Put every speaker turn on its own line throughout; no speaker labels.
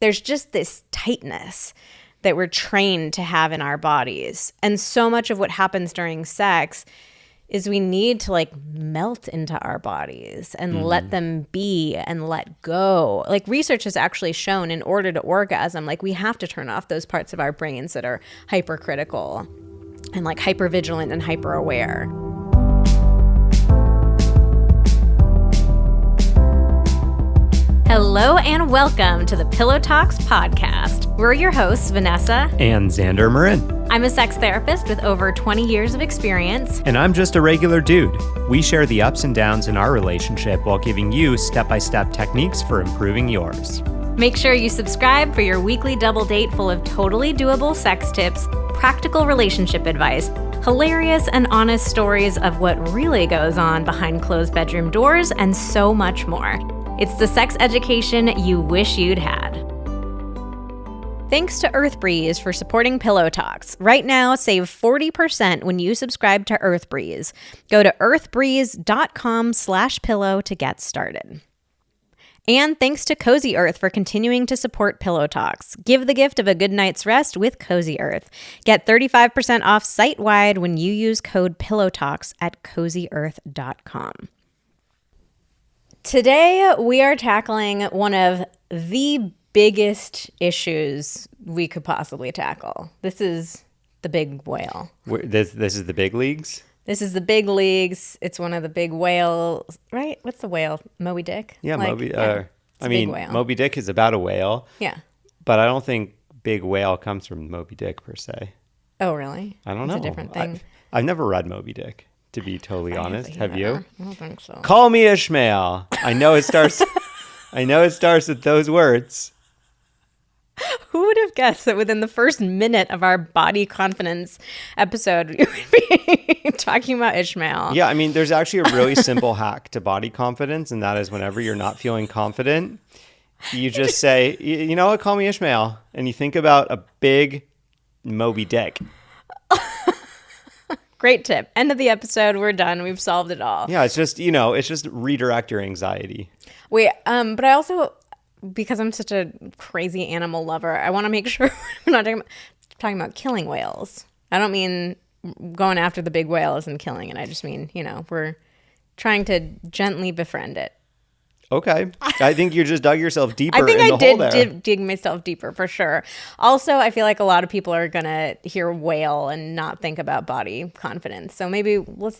there's just this tightness that we're trained to have in our bodies. And so much of what happens during sex is we need to like melt into our bodies and let them be and let go. Like research has actually shown in order to orgasm, like we have to turn off those parts of our brains that are hypercritical and like hypervigilant and hyper aware. Hello and welcome to the Pillow Talks podcast. We're your hosts, Vanessa
and Xander Marin.
I'm a sex therapist with over 20 years of experience.
And I'm just a regular dude. We share the ups and downs in our relationship while giving you step-by-step techniques for improving yours.
Make sure you subscribe for your weekly double date full of totally doable sex tips, practical relationship advice, hilarious and honest stories of what really goes on behind closed bedroom doors, and so much more. It's the sex education you wish you'd had. Thanks to EarthBreeze for supporting Pillow Talks. Right now, save 40% when you subscribe to EarthBreeze. Go to earthbreeze.com/pillow to get started. And thanks to Cozy Earth for continuing to support Pillow Talks. Give the gift of a good night's rest with Cozy Earth. Get 35% off site-wide when you use code PillowTalks at cozyearth.com. Today, we are tackling one of the biggest issues we could possibly tackle. This is the big whale.
This is the big leagues?
This is the big leagues. It's one of the big whales, right? What's the whale? Moby Dick?
Yeah, Moby Dick is about a whale.
Yeah.
But I don't think big whale comes from Moby Dick per se.
Oh, really?
I don't know.
It's a different thing.
I've never read Moby Dick, to be totally honest. Have you?
I don't think so.
Call me Ishmael. I know it starts with those words.
Who would have guessed that within the first minute of our body confidence episode, we would be talking about Ishmael?
Yeah, I mean, there's actually a really simple hack to body confidence, and that is whenever you're not feeling confident, you just say, you know what, call me Ishmael. And you think about a big Moby Dick.
Great tip. End of the episode. We're done. We've solved it all.
Yeah, it's just redirect your anxiety.
Wait, but I also, because I'm such a crazy animal lover, I want to make sure we're not talking about killing whales. I don't mean going after the big whales and killing it. I just mean, we're trying to gently befriend it.
Okay. I think you just dug yourself deeper
I think
in the hole there.
I did dig myself deeper for sure. Also, I feel like a lot of people are going to hear whale and not think about body confidence. So maybe we'll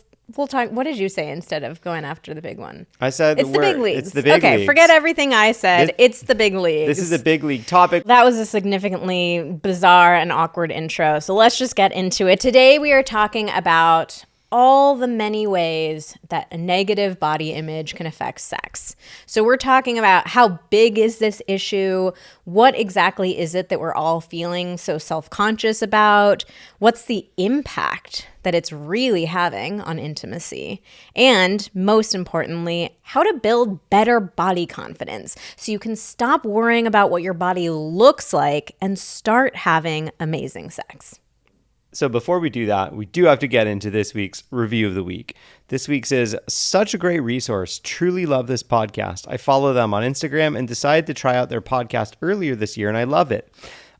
talk. What did you say instead of going after the big one?
I said
it's the big leagues.
It's the big leagues.
Okay, forget everything I said. It's the big leagues.
This is a big league topic.
That was a significantly bizarre and awkward intro. So let's just get into it. Today we are talking about all the many ways that a negative body image can affect sex. So we're talking about how big is this issue? What exactly is it that we're all feeling so self-conscious about? What's the impact that it's really having on intimacy? And most importantly, how to build better body confidence so you can stop worrying about what your body looks like and start having amazing sex.
So before we do that, we do have to get into this week's review of the week. This week's is such a great resource. Truly love this podcast. I follow them on Instagram and decided to try out their podcast earlier this year, and I love it.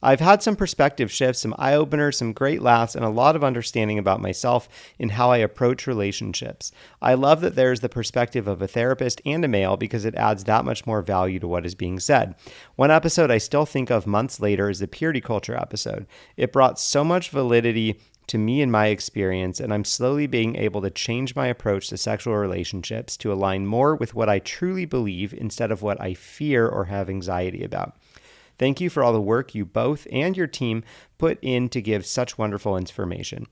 I've had some perspective shifts, some eye-openers, some great laughs, and a lot of understanding about myself in how I approach relationships. I love that there's the perspective of a therapist and a male because it adds that much more value to what is being said. One episode I still think of months later is the purity culture episode. It brought so much validity to me and my experience, and I'm slowly being able to change my approach to sexual relationships to align more with what I truly believe instead of what I fear or have anxiety about. Thank you for all the work you both and your team put in to give such wonderful information.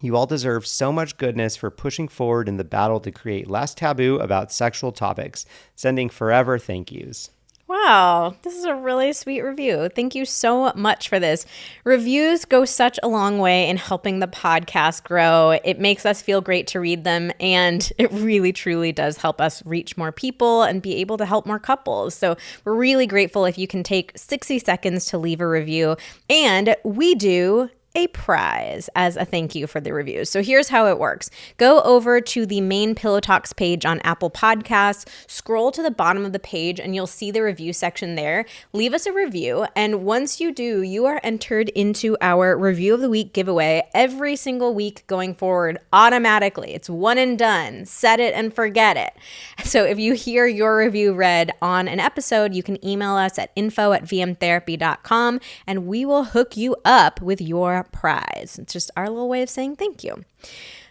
You all deserve so much goodness for pushing forward in the battle to create less taboo about sexual topics. Sending forever thank yous.
Wow, this is a really sweet review. Thank you so much for this. Reviews go such a long way in helping the podcast grow. It makes us feel great to read them, and it really, truly does help us reach more people and be able to help more couples. So we're really grateful if you can take 60 seconds to leave a review, and we do a prize as a thank you for the reviews. So here's how it works. Go over to the main Pillow Talks page on Apple Podcasts, scroll to the bottom of the page, and you'll see the review section there. Leave us a review, and once you do, you are entered into our Review of the Week giveaway every single week going forward automatically. It's one and done. Set it and forget it. So if you hear your review read on an episode, you can email us at info@vmtherapy.com and we will hook you up with your prize. It's just our little way of saying thank you.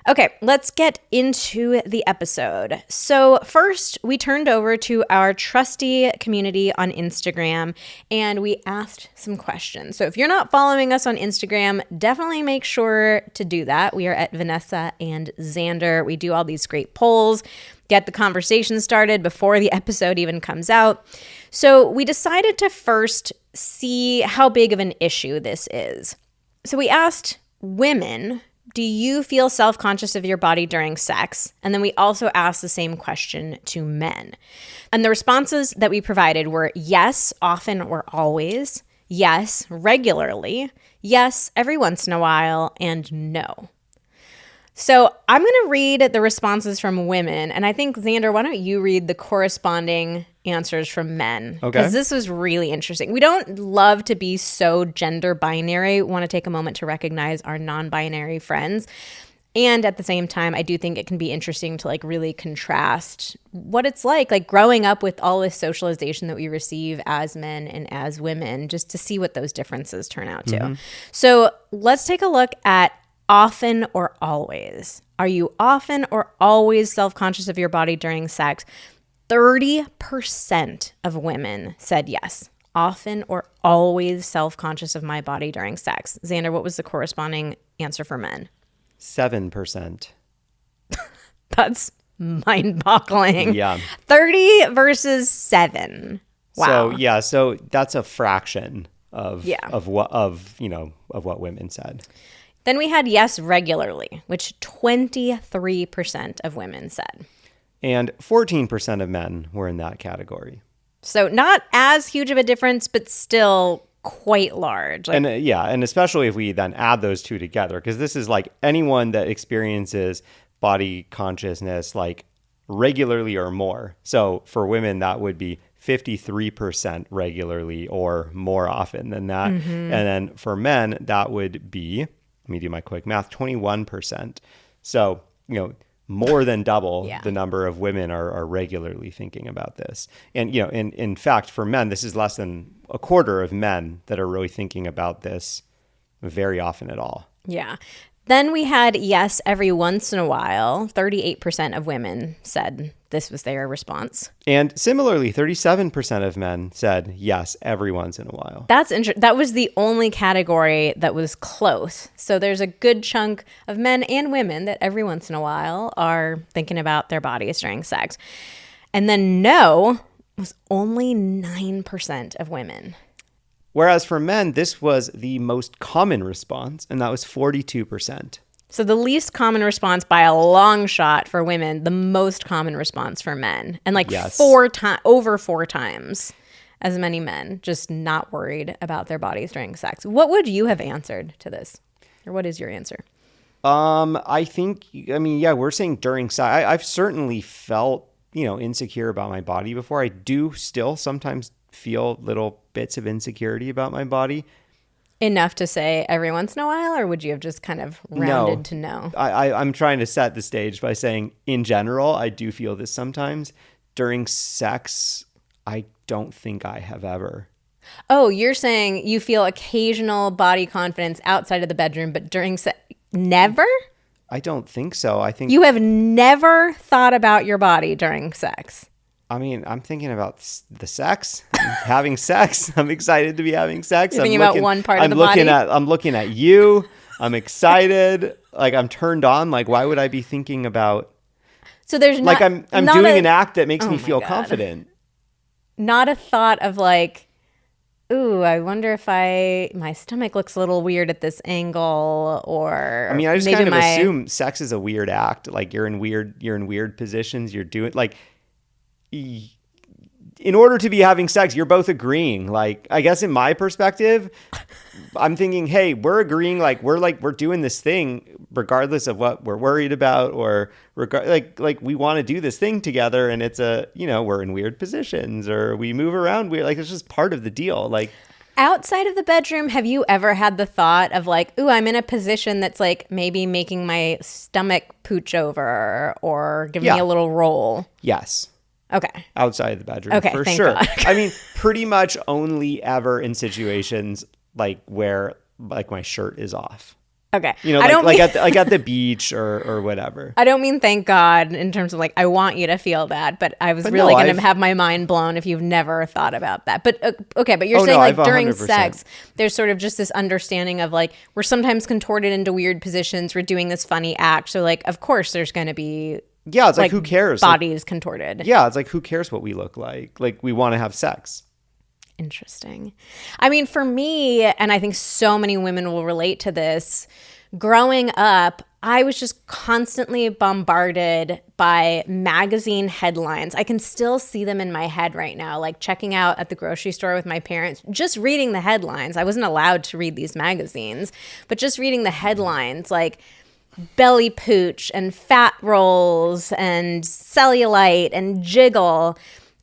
Okay, let's get into the episode. So first, we turned over to our trusty community on Instagram and we asked some questions. So if you're not following us on Instagram, definitely make sure to do that. We are at Vanessa and Xander. We do all these great polls, get the conversation started before the episode even comes out. So we decided to first see how big of an issue this is. So we asked women, do you feel self-conscious of your body during sex? And then we also asked the same question to men. And the responses that we provided were yes, often or always, yes, regularly, yes, every once in a while, and no. So I'm going to read the responses from women. And I think, Xander, why don't you read the corresponding answers from men?
Okay.
Because this was really interesting. We don't love to be so gender binary. We want to take a moment to recognize our non-binary friends. And at the same time, I do think it can be interesting to really contrast what it's like growing up with all this socialization that we receive as men and as women, just to see what those differences turn out to. Mm-hmm. So let's take a look at often or always. Are you often or always self-conscious of your body during sex? 30% of women said yes. Often or always self-conscious of my body during sex. Xander, what was the corresponding answer for men?
7%.
That's mind-boggling.
Yeah.
30 versus 7. Wow.
So that's a fraction of what women said.
Then we had yes regularly, which 23% of women said.
And 14% of men were in that category.
So not as huge of a difference, but still quite large.
And especially if we then add those two together, because this is anyone that experiences body consciousness regularly or more. So for women, that would be 53% regularly or more often than that. Mm-hmm. And then for men, that would be, let me do my quick math, 21%. So, more than double the number of women are regularly thinking about this. And, in fact, for men, this is less than a quarter of men that are really thinking about this very often at all. Yeah.
Then we had yes every once in a while. 38% of women said this was their response.
And similarly, 37% of men said yes every once in a while.
That's interesting. That was the only category that was close. So there's a good chunk of men and women that every once in a while are thinking about their bodies during sex. And then no was only 9% of women.
Whereas for men, this was the most common response, and that was 42%.
So the least common response by a long shot for women, the most common response for men. And
yes.
over 4 times as many men, just not worried about their bodies during sex. What would you have answered to this? Or what is your answer?
We're saying during sex. I've certainly felt, insecure about my body before. I do still sometimes feel little bits of insecurity about my body.
Enough to say every once in a while, or would you have just kind of rounded to no?
I'm trying to set the stage by saying, in general, I do feel this sometimes. During sex, I don't think I have ever.
Oh, you're saying you feel occasional body confidence outside of the bedroom, but during sex, never?
I don't think so. I think
you have never thought about your body during sex.
I mean, I'm thinking about the sex, having sex. I'm excited to be having sex.
You're thinking about one part of the body?
I'm looking at you. I'm excited. I'm turned on. Why would I be thinking about...
So there's not...
I'm doing an act that makes me feel confident.
Not a thought of ooh, I wonder if my stomach looks a little weird at this angle, or...
I mean, I just kind of assume sex is a weird act. You're in weird positions. You're doing... in order to be having sex, you're both agreeing. Like, I guess in my perspective, I'm thinking, hey, we're agreeing, like we're doing this thing regardless of what we're worried about, or like we want to do this thing together, and it's we're in weird positions or we move around weird. Like, it's just part of the deal. Like,
outside of the bedroom, have you ever had the thought of like, ooh, I'm in a position that's like maybe making my stomach pooch over or give me a little roll?
Yes.
Okay.
Outside of the bedroom,
okay,
for
thank
sure.
God.
I mean, pretty much only ever in situations like where like my shirt is off.
Okay.
At the beach or whatever.
I don't mean thank God in terms of like, I want you to feel that, but I was really going to have my mind blown if you've never thought about that. But okay, but you're saying like during 100%. Sex, there's sort of just this understanding of like, we're sometimes contorted into weird positions. We're doing this funny act. So like, of course there's going to be
it's like who cares?
Bodies contorted.
Yeah, it's like who cares what we look like? Like, we want to have sex.
Interesting. I mean, for me, and I think so many women will relate to this, growing up, I was just constantly bombarded by magazine headlines. I can still see them in my head right now, like checking out at the grocery store with my parents, just reading the headlines. I wasn't allowed to read these magazines, but just reading the headlines, like belly pooch and fat rolls and cellulite and jiggle.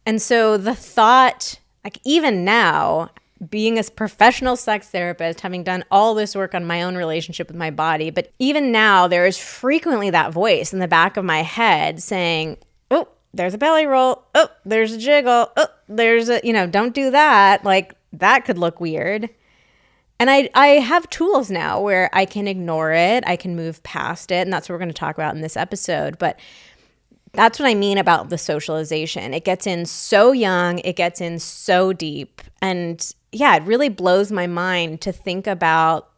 And so the thought, like even now, being a professional sex therapist, having done all this work on my own relationship with my body, but even now there is frequently that voice in the back of my head saying, oh, there's a belly roll. Oh, there's a jiggle. Oh, there's a, don't do that. Like, that could look weird. And I have tools now where I can ignore it. I can move past it. And that's what we're going to talk about in this episode. But that's what I mean about the socialization. It gets in so young. It gets in so deep. And yeah, it really blows my mind to think about,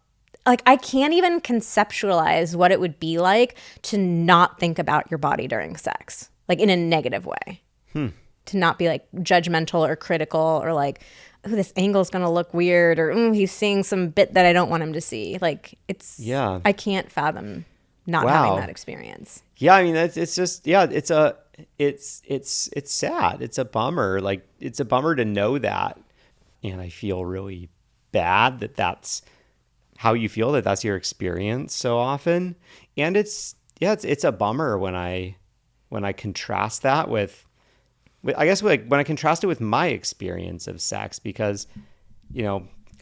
like, I can't even conceptualize what it would be like to not think about your body during sex, like in a negative way. To not be like judgmental or critical or like, oh, this angle's going to look weird, or he's seeing some bit that I don't want him to see. Like, I can't fathom not having that experience.
Yeah. I mean, it's just, it's sad. It's a bummer. Like, it's a bummer to know that. And I feel really bad that that's how you feel, that that's your experience so often. And it's a bummer when I contrast that with I guess like when I contrast it with my experience of sex, because,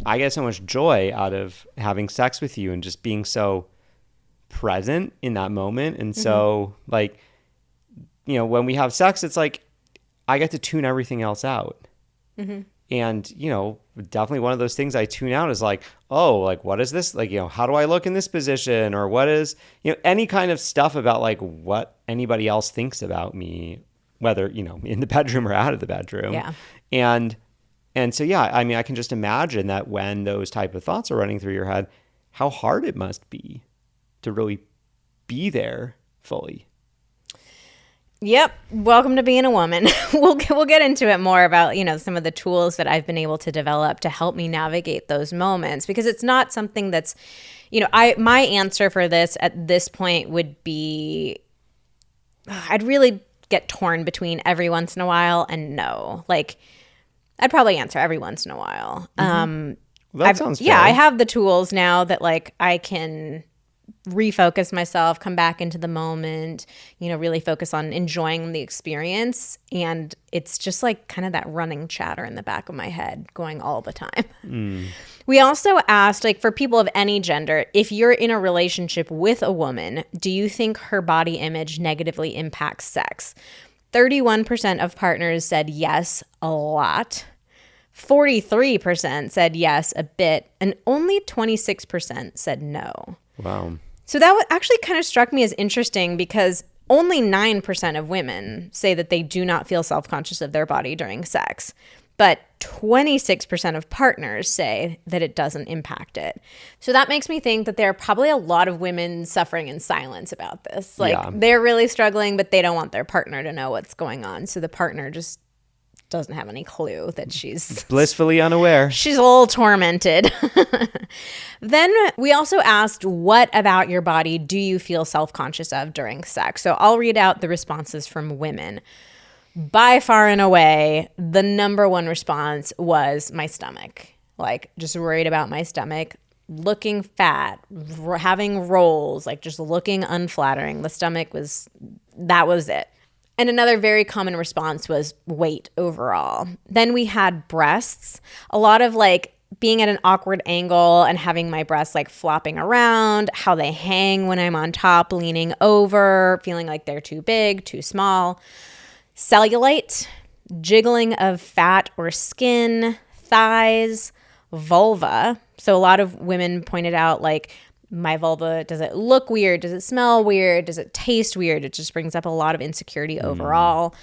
I get so much joy out of having sex with you and just being so present in that moment. And so like, when we have sex, it's like I get to tune everything else out. And, definitely one of those things I tune out is like, oh, like, what is this? Like, how do I look in this position? Or what is, any kind of stuff about like what anybody else thinks about me, whether, in the bedroom or out of the bedroom.
Yeah.
And so, yeah, I mean, I can just imagine that when those type of thoughts are running through your head, how hard it must be to really be there fully.
Yep. Welcome to being a woman. We'll get into it more about, some of the tools that I've been able to develop to help me navigate those moments, because it's not something that's, my answer for this at this point would be, I'd really get torn between every once in a while and no. Like, I'd probably answer every once in a while.
That sounds fair.
Yeah, I have the tools now that like I can refocus myself, come back into the moment, really focus on enjoying the experience. And it's just like kind of that running chatter in the back of my head going all the time. We also asked, like, for people of any gender, if you're in a relationship with a woman, do you think her body image negatively impacts sex? 31% of partners said yes, a lot. 43% said yes, a bit. And only 26% said no.
Wow.
So that actually kind of struck me as interesting, because only 9% of women say that they do not feel self-conscious of their body during sex. But 26% of partners say that it doesn't impact it. So that makes me think that there are probably a lot of women suffering in silence about this. Like, they're really struggling, but they don't want their partner to know what's going on. So the partner just doesn't have any clue that she's
blissfully unaware.
She's a little tormented. Then we also asked, what about your body do you feel self-conscious of during sex? So I'll read out the responses from women. by far and away, the number one response was my stomach. Like, just worried about my stomach, looking fat, having rolls, like just looking unflattering. The stomach that was it. And another very common response was weight overall. Then we had breasts. A lot of like being at an awkward angle and having my breasts like flopping around, how they hang when I'm on top, leaning over, feeling like they're too big, too small. Cellulite, jiggling of fat or skin, thighs, vulva. So a lot of women pointed out like, my vulva, does it look weird? Does it smell weird? Does it taste weird? It just brings up a lot of insecurity overall.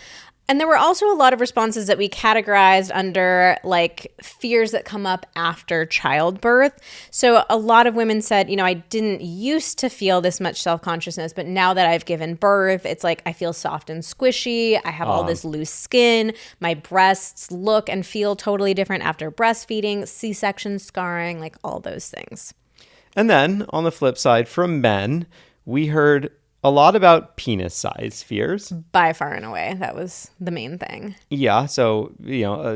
And there were also a lot of responses that we categorized under like fears that come up after childbirth. So a lot of women said, I didn't used to feel this much self-consciousness, but now that I've given birth, it's like I feel soft and squishy. I have all this loose skin. My breasts look and feel totally different after breastfeeding, C-section scarring, like all those things.
And then on the flip side, from men, we heard a lot about penis size fears.
By far and away, that was the main thing.
Yeah. So,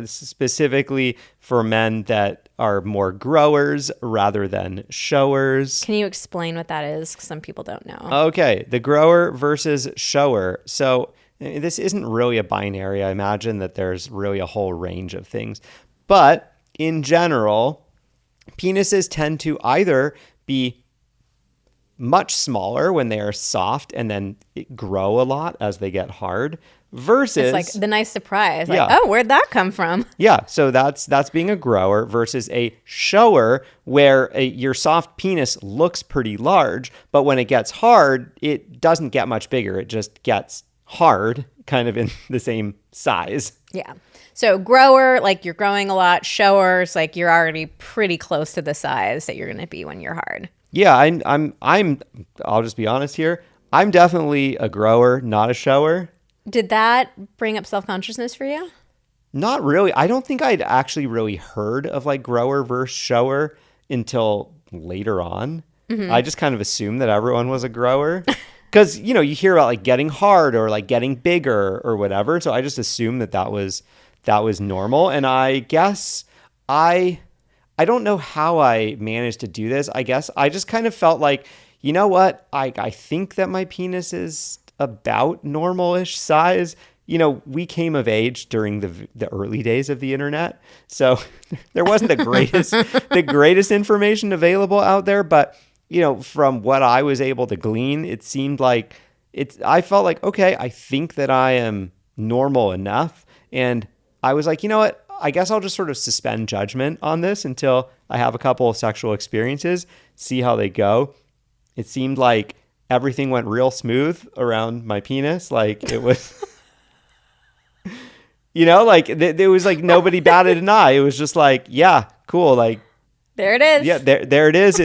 specifically for men that are more growers rather than showers.
Can you explain what that is? 'Cause some people don't know.
Okay. The grower versus shower. So this isn't really a binary. I imagine that there's really a whole range of things. But in general, penises tend to either be much smaller when they are soft and then grow a lot as they get hard versus...
It's like the nice surprise. Like, oh, where'd that come from?
Yeah, so that's being a grower versus a shower where your soft penis looks pretty large, but when it gets hard, it doesn't get much bigger. It just gets hard, kind of in the same size.
Yeah. So grower, like you're growing a lot. Showers, like you're already pretty close to the size that you're going to be when you're hard.
Yeah, I'll just be honest here. I'm definitely a grower, not a shower.
Did that bring up self-consciousness for you?
Not really. I don't think I'd actually really heard of like grower versus shower until later on. Mm-hmm. I just kind of assumed that everyone was a grower because, you hear about like getting hard or like getting bigger or whatever. So I just assumed that was normal. And I guess I don't know how I managed to do this. I guess I just kind of felt like, you know what? I think that my penis is about normal-ish size. We came of age during the early days of the internet. So there wasn't the greatest information available out there. But, from what I was able to glean, it seemed like I felt like, okay, I think that I am normal enough. And I was like, you know what? I guess I'll just sort of suspend judgment on this until I have a couple of sexual experiences, see how they go. It seemed like everything went real smooth around my penis. Like it was, there was like nobody batted an eye. It was just like, yeah, cool. Like,
there it is.
Yeah, there it is.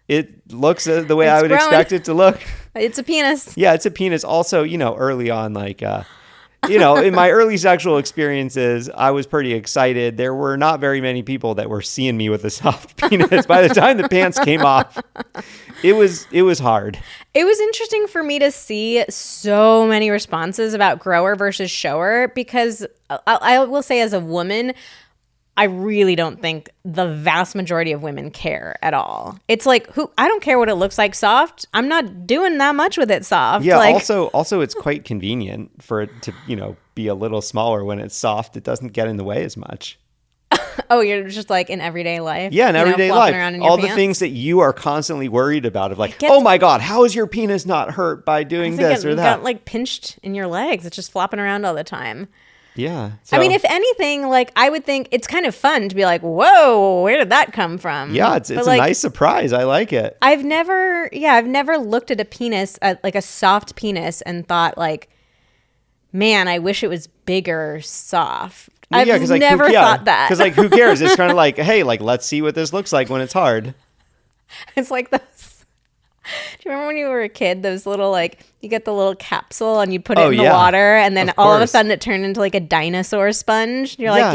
It looks the way I would expect it to look.
It's a penis.
Yeah, it's a penis. Also, early on, like, in my early sexual experiences, I was pretty excited. There were not very many people that were seeing me with a soft penis. By the time the pants came off, it was hard.
It was interesting for me to see so many responses about grower versus shower because I will say as a woman, I really don't think the vast majority of women care at all. It's like, I don't care what it looks like soft. I'm not doing that much with it soft.
Yeah.
Like,
also, it's quite convenient for it to, be a little smaller when it's soft. It doesn't get in the way as much.
Oh, you're just like in everyday life.
Yeah, in everyday life. All
pants?
The things that you are constantly worried about of like, oh my God, how is your penis not hurt by doing this or that?
Got like pinched in your legs. It's just flopping around all the time.
Yeah.
So, I mean, if anything, like I would think it's kind of fun to be like, whoa, where did that come from?
Yeah, it's like, a nice surprise. I like it.
I've never looked at a penis, like a soft penis and thought like, man, I wish it was bigger, soft. I've never thought that.
Because like, who cares? It's kind of like, hey, like, let's see what this looks like when it's hard.
It's like those. Do you remember when you were a kid, those little like, you get the little capsule and you put it in the water and then all of a sudden it turned into like a dinosaur sponge? You're like,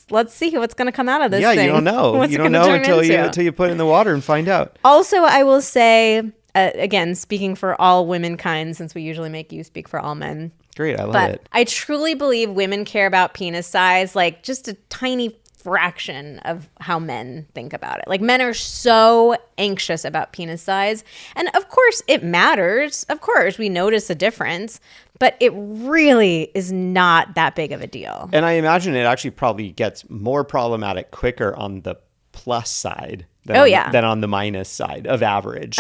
let's see what's going to come out of this thing.
Yeah, you don't know. You don't know until you put it in the water and find out.
Also, I will say, again, speaking for all womankind, since we usually make you speak for all men.
Great. I love
But
it.
I truly believe women care about penis size, like just a tiny fraction of how men think about it. Like men are so anxious about penis size. And of course it matters. Of course we notice a difference, but it really is not that big of a deal.
And I imagine it actually probably gets more problematic quicker on the plus side than on the minus side of average.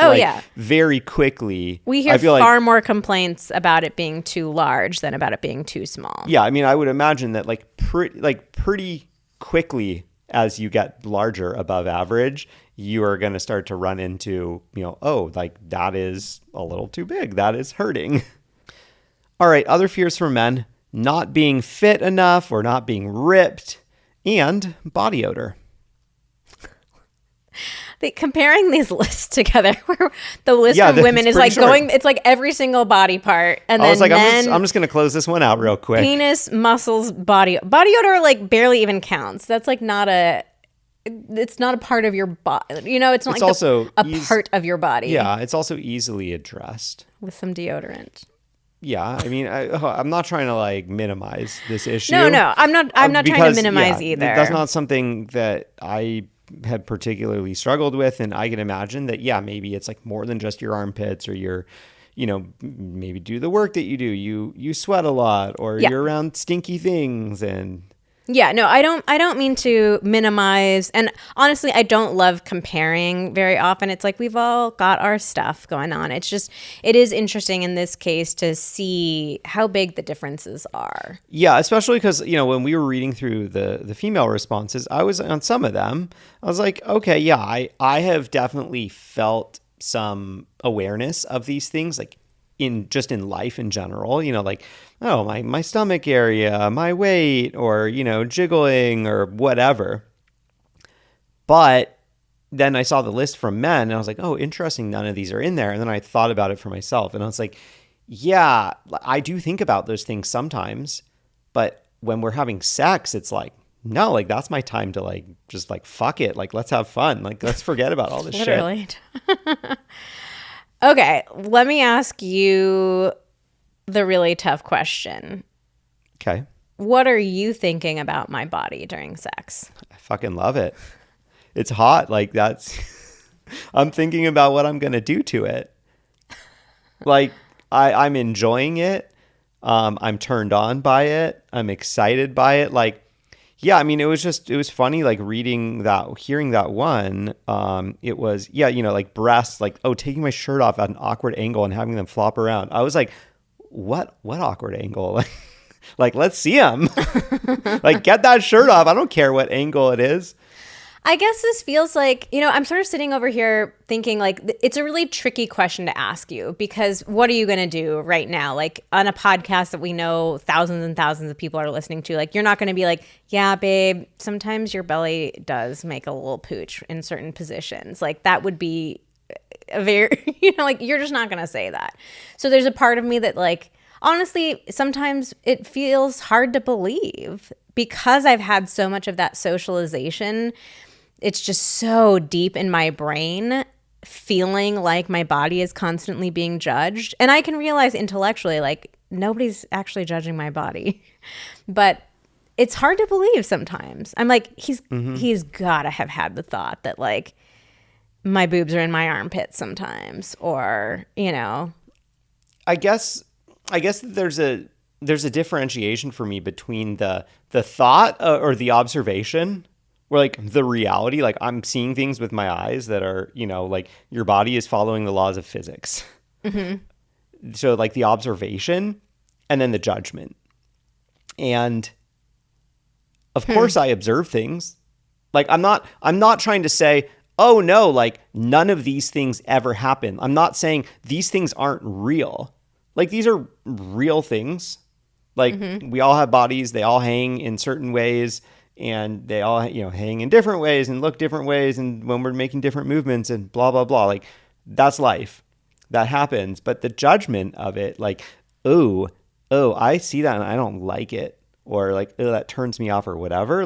Very quickly.
We hear far more complaints about it being too large than about it being too small.
Yeah, I mean, I would imagine that pretty quickly as you get larger above average, you are going to start to run into, that is a little too big. That is hurting. All right, other fears for men: not being fit enough or not being ripped, and body odor.
Comparing these lists together, where the list for women is like short. It's like every single body part, and then
I'm just gonna close this one out real quick.
Penis, muscles, body odor like barely even counts. That's like it's not a part of your body. It's not a part of your body.
Yeah, it's also easily addressed
with some deodorant.
Yeah, I mean, I'm not trying to minimize this issue.
No, I'm not trying to minimize either. That's
not something that I have particularly struggled with, and I can imagine that maybe it's like more than just your armpits or your maybe do the work that you do, you sweat a lot, or you're around stinky things. And
I don't mean to minimize, and honestly I don't love comparing very often. It's like we've all got our stuff going on. It is interesting in this case to see how big the differences are.
Yeah, especially because when we were reading through the female responses, I was on some of them. I was like, okay, yeah, I have definitely felt some awareness of these things, like in life in general, my stomach area, my weight, or, jiggling or whatever. But then I saw the list from men and I was like, oh, interesting. None of these are in there. And then I thought about it for myself and I was like, yeah, I do think about those things sometimes, but when we're having sex, it's like, no, like that's my time to just fuck it. Like, let's have fun. Like, let's forget about all this shit.
Okay, let me ask you the really tough question.
Okay.
What are you thinking about my body during sex?
I fucking love it. It's hot. I'm thinking about what I'm going to do to it. I'm enjoying it. I'm turned on by it. I'm excited by it. Yeah, I mean, it was funny, hearing that one. It was, breasts, taking my shirt off at an awkward angle and having them flop around. I was like, what awkward angle? Let's see them. Get that shirt off. I don't care what angle it is.
I guess this feels like, I'm sort of sitting over here thinking it's a really tricky question to ask you, because what are you going to do right now? On a podcast that we know thousands and thousands of people are listening to, you're not going to be like, yeah, babe, sometimes your belly does make a little pooch in certain positions. That would be a very, you're just not going to say that. So there's a part of me that honestly, sometimes it feels hard to believe because I've had so much of that socialization. It's just so deep in my brain, feeling like my body is constantly being judged. And I can realize intellectually, nobody's actually judging my body. But it's hard to believe sometimes. I'm like, he's got to have had the thought that, my boobs are in my armpits sometimes, or,
I guess there's a differentiation for me between the thought or the observation, where the reality, I'm seeing things with my eyes that are, your body is following the laws of physics. Mm-hmm. So the observation and then the judgment. And of course I observe things. I'm not trying to say, oh no, none of these things ever happen. I'm not saying these things aren't real. These are real things. We all have bodies, they all hang in certain ways. And they all, hang in different ways and look different ways. And when we're making different movements and blah, blah, blah, that's life. That happens. But the judgment of it, oh, I see that and I don't like it. Or oh, that turns me off or whatever.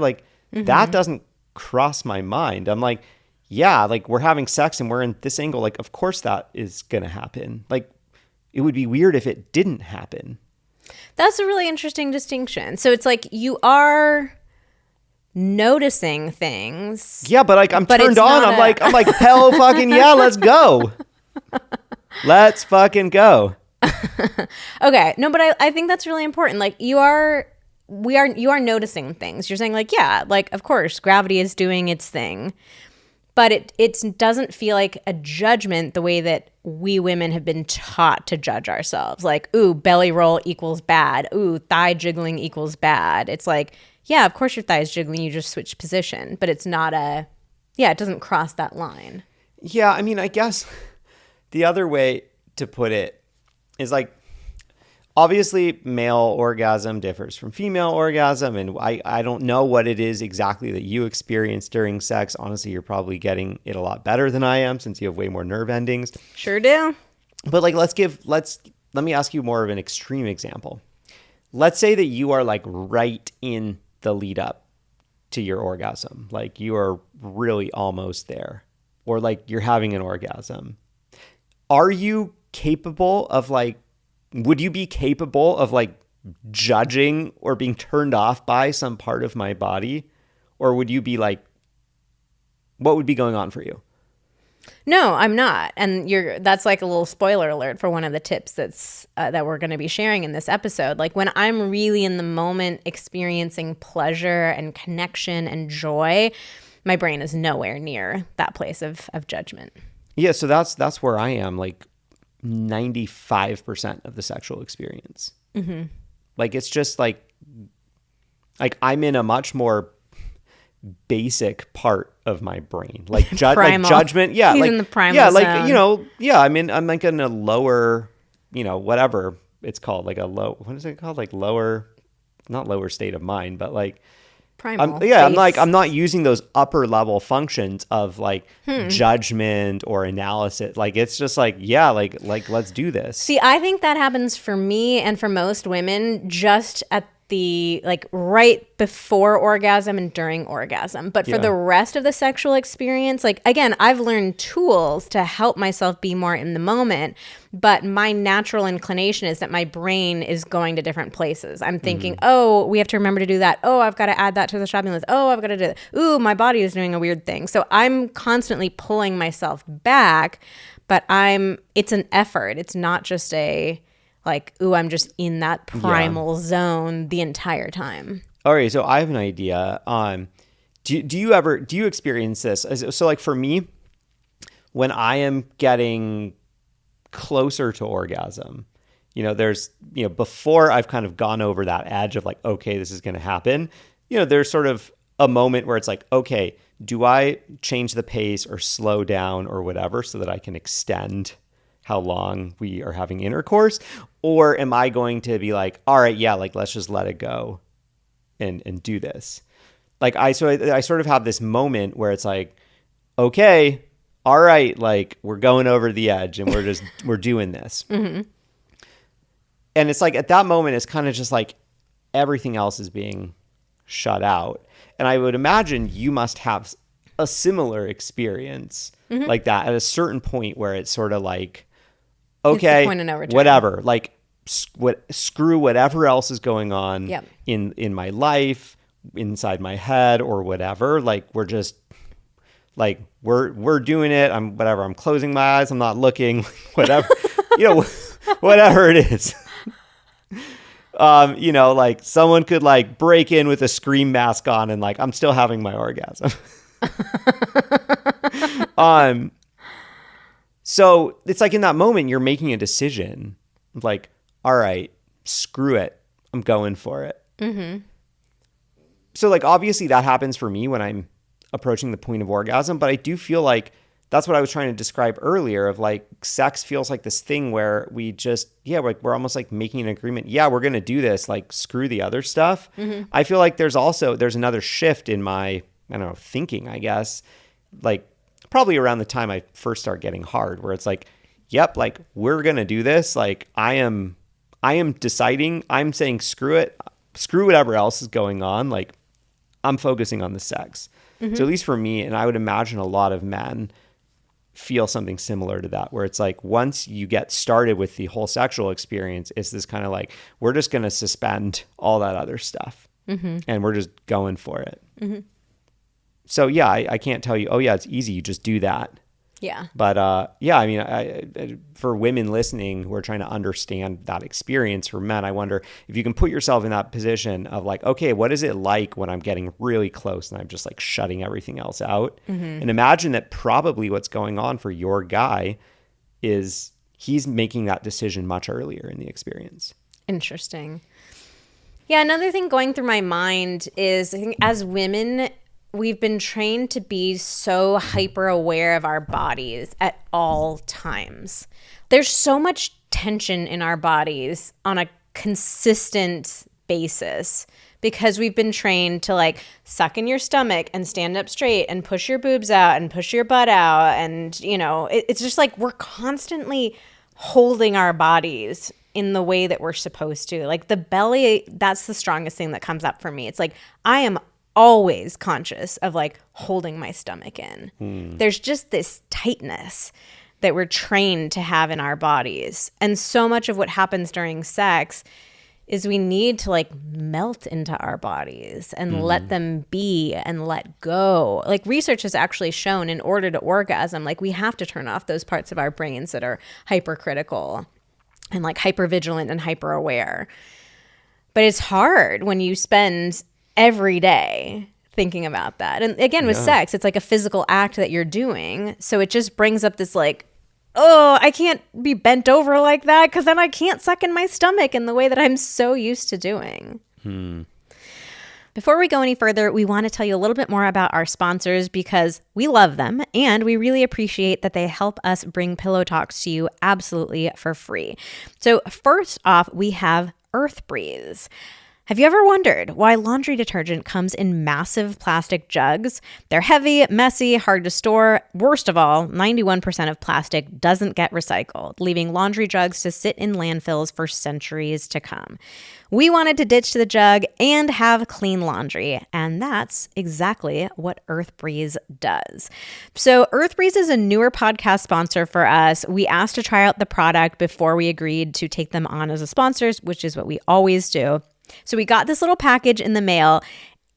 That doesn't cross my mind. I'm like, yeah, we're having sex and we're in this angle. Of course that is going to happen. It would be weird if it didn't happen.
That's a really interesting distinction. So it's like you are noticing things.
Yeah, but like I'm turned on. I'm like hell fucking yeah, let's go. Let's fucking go.
Okay. No, but I think that's really important. Like you are noticing things. You're saying like, yeah, like of course gravity is doing its thing. But it doesn't feel like a judgment the way that we women have been taught to judge ourselves. Like, ooh, belly roll equals bad. Ooh, thigh jiggling equals bad. It's like, yeah, of course your thigh is jiggling. You just switch position. But it's not it doesn't cross that line.
Yeah, I mean, I guess the other way to put it is like, obviously, male orgasm differs from female orgasm, and I don't know what it is exactly that you experience during sex. Honestly, you're probably getting it a lot better than I am since you have way more nerve endings.
Sure do.
But like, let me ask you more of an extreme example. Let's say that you are like right in the lead up to your orgasm, like you are really almost there, or like you're having an orgasm. Are you capable of like? Would you be capable of like judging or being turned off by some part of my body? Or would you be like, what would be going on for you?
No, I'm not. And that's like a little spoiler alert for one of the tips that we're going to be sharing in this episode. Like when I'm really in the moment experiencing pleasure and connection and joy, my brain is nowhere near that place of judgment.
Yeah, so that's where I am. Like 95% of the sexual experience. Mm-hmm. Like it's just like I'm in a much more basic part of my brain, like like judgment. Yeah,
he's
like
in the primal
yeah, like
zone.
I'm like in a lower, whatever it's called, like a low. What is it called? Like lower, not lower state of mind, but like.
Primal.
I'm not using those upper level functions of like judgment or analysis. Like it's just like, yeah, like let's do this.
See, I think that happens for me and for most women just at the like right before orgasm and during orgasm. But for the rest of the sexual experience, like again, I've learned tools to help myself be more in the moment. But my natural inclination is that my brain is going to different places. I'm thinking, oh, we have to remember to do that. Oh, I've got to add that to the shopping list. Oh, I've got to do that. Ooh, my body is doing a weird thing. So I'm constantly pulling myself back, but it's an effort. It's not just like, ooh, I'm just in that primal zone the entire time.
All right, so I have an idea. Do you experience this? So like for me, when I am getting closer to orgasm, there's, before I've kind of gone over that edge of like, okay, this is going to happen, there's sort of a moment where it's like, okay, do I change the pace or slow down or whatever so that I can extend how long we are having intercourse? Or am I going to be like, all right, yeah, like let's just let it go and do this? Like I sort of have this moment where it's like, okay, all right, like we're going over the edge and we're doing this. Mm-hmm. And it's like at that moment, it's kind of just like everything else is being shut out. And I would imagine you must have a similar experience like that at a certain point where it's sort of like, okay, whatever, like screw whatever else is going on in my life, inside my head or whatever. Like we're just like, we're doing it. I'm closing my eyes. I'm not looking, whatever, whatever it is. Like someone could like break in with a Scream mask on and like, I'm still having my orgasm. So it's like in that moment, you're making a decision like, all right, screw it. I'm going for it. Mm-hmm. So like, obviously that happens for me when I'm approaching the point of orgasm, but I do feel like that's what I was trying to describe earlier of like sex feels like this thing where we just, we're almost like making an agreement. Yeah, we're going to do this, like screw the other stuff. Mm-hmm. I feel like there's another shift in my, thinking, I guess, like probably around the time I first start getting hard where it's like, yep, like we're going to do this. Like I am deciding, I'm saying, screw it, screw whatever else is going on. Like I'm focusing on the sex. Mm-hmm. So at least for me, and I would imagine a lot of men feel something similar to that, where it's like once you get started with the whole sexual experience, it's this kind of like, we're just going to suspend all that other stuff and we're just going for it. So yeah, I can't tell you, oh yeah, it's easy, you just do that.
Yeah.
But yeah, I mean, for women listening who are trying to understand that experience, for men, I wonder if you can put yourself in that position of like, okay, what is it like when I'm getting really close and I'm just like shutting everything else out? And imagine that probably what's going on for your guy is he's making that decision much earlier in the experience.
Interesting. Yeah, another thing going through my mind is I think as women, we've been trained to be so hyper aware of our bodies at all times. There's so much tension in our bodies on a consistent basis because we've been trained to like suck in your stomach and stand up straight and push your boobs out and push your butt out. And, you know, it's just like we're constantly holding our bodies in the way that we're supposed to. Like the belly, that's the strongest thing that comes up for me. It's like I am always conscious of like holding my stomach in. There's just this tightness that we're trained to have in our bodies. And so much of what happens during sex is we need to like melt into our bodies and let them be and let go. Like research has actually shown in order to orgasm, like we have to turn off those parts of our brains that are hypercritical and like hypervigilant and hyper aware. But it's hard when you spend every day thinking about that. And again, with sex, it's like a physical act that you're doing. So it just brings up this like, oh, I can't be bent over like that because then I can't suck in my stomach in the way that I'm so used to doing. Before we go any further, we want to tell you a little bit more about our sponsors because we love them and we really appreciate that they help us bring Pillow Talks to you absolutely for free. So first off, we have Earth Breeze. Have you ever wondered why laundry detergent comes in massive plastic jugs? They're heavy, messy, hard to store. Worst of all, 91% of plastic doesn't get recycled, leaving laundry jugs to sit in landfills for centuries to come. We wanted to ditch the jug and have clean laundry, and that's exactly what Earth Breeze does. So Earth Breeze is a newer podcast sponsor for us. We asked to try out the product before we agreed to take them on as a sponsor, which is what we always do. So we got this little package in the mail.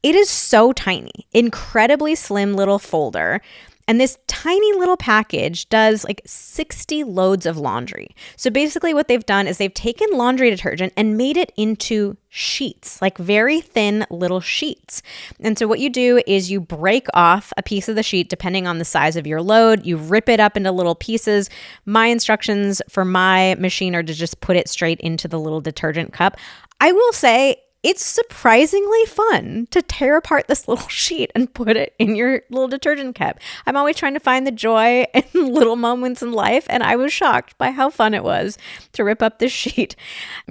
It is so tiny, incredibly slim little folder. And this tiny little package does like 60 loads of laundry. So basically what they've done is they've taken laundry detergent and made it into sheets, like very thin little sheets. And so what you do is you break off a piece of the sheet depending on the size of your load. You rip it up into little pieces. My instructions for my machine are to just put it straight into the little detergent cup. I will say it's surprisingly fun to tear apart this little sheet and put it in your little detergent cup. I'm always trying to find the joy in little moments in life, and I was shocked by how fun it was to rip up this sheet.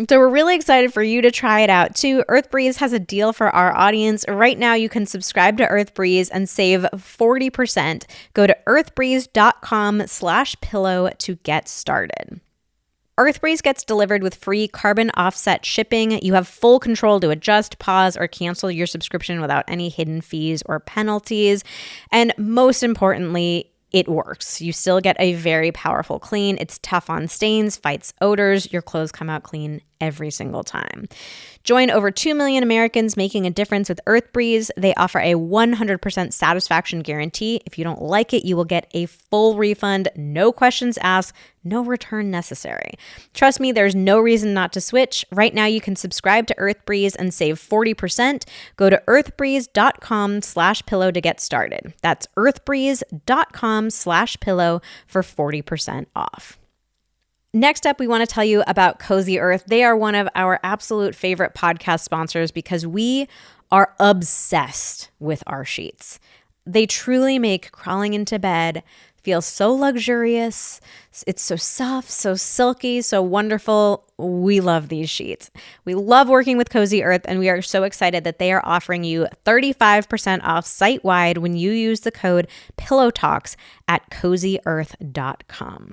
So we're really excited for you to try it out too. Earth Breeze has a deal for our audience. Right now, you can subscribe to Earth Breeze and save 40%. Go to earthbreeze.com/pillow to get started. EarthBreeze gets delivered with free carbon offset shipping. You have full control to adjust, pause, or cancel your subscription without any hidden fees or penalties. And most importantly, it works. You still get a very powerful clean. It's tough on stains, fights odors. Your clothes come out clean every single time. Join over 2 million Americans making a difference with EarthBreeze. They offer a 100% satisfaction guarantee. If you don't like it, you will get a full refund, no questions asked, no return necessary. Trust me, there's no reason not to switch. Right now, you can subscribe to EarthBreeze and save 40%. Go to earthbreeze.com/pillow to get started. That's earthbreeze.com/pillow for 40% off. Next up, we want to tell you about Cozy Earth. They are one of our absolute favorite podcast sponsors because we are obsessed with our sheets. They truly make crawling into bed feel so luxurious. It's so soft, so silky, so wonderful. We love these sheets. We love working with Cozy Earth, and we are so excited that they are offering you 35% off site-wide when you use the code PILLOWTALKS at CozyEarth.com.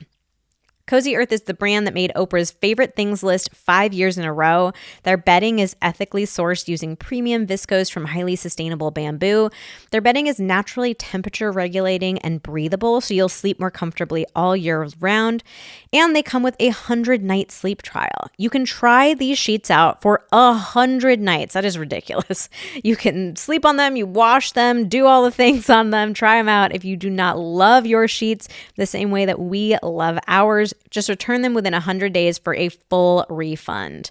Cozy Earth is the brand that made Oprah's favorite things list 5 years in a row. Their bedding is ethically sourced using premium viscose from highly sustainable bamboo. Their bedding is naturally temperature regulating and breathable, so you'll sleep more comfortably all year round. And they come with a 100-night sleep trial. You can try these sheets out for 100 nights. That is ridiculous. You can sleep on them, you wash them, do all the things on them, try them out. If you do not love your sheets the same way that we love ours, just return them within 100 days for a full refund.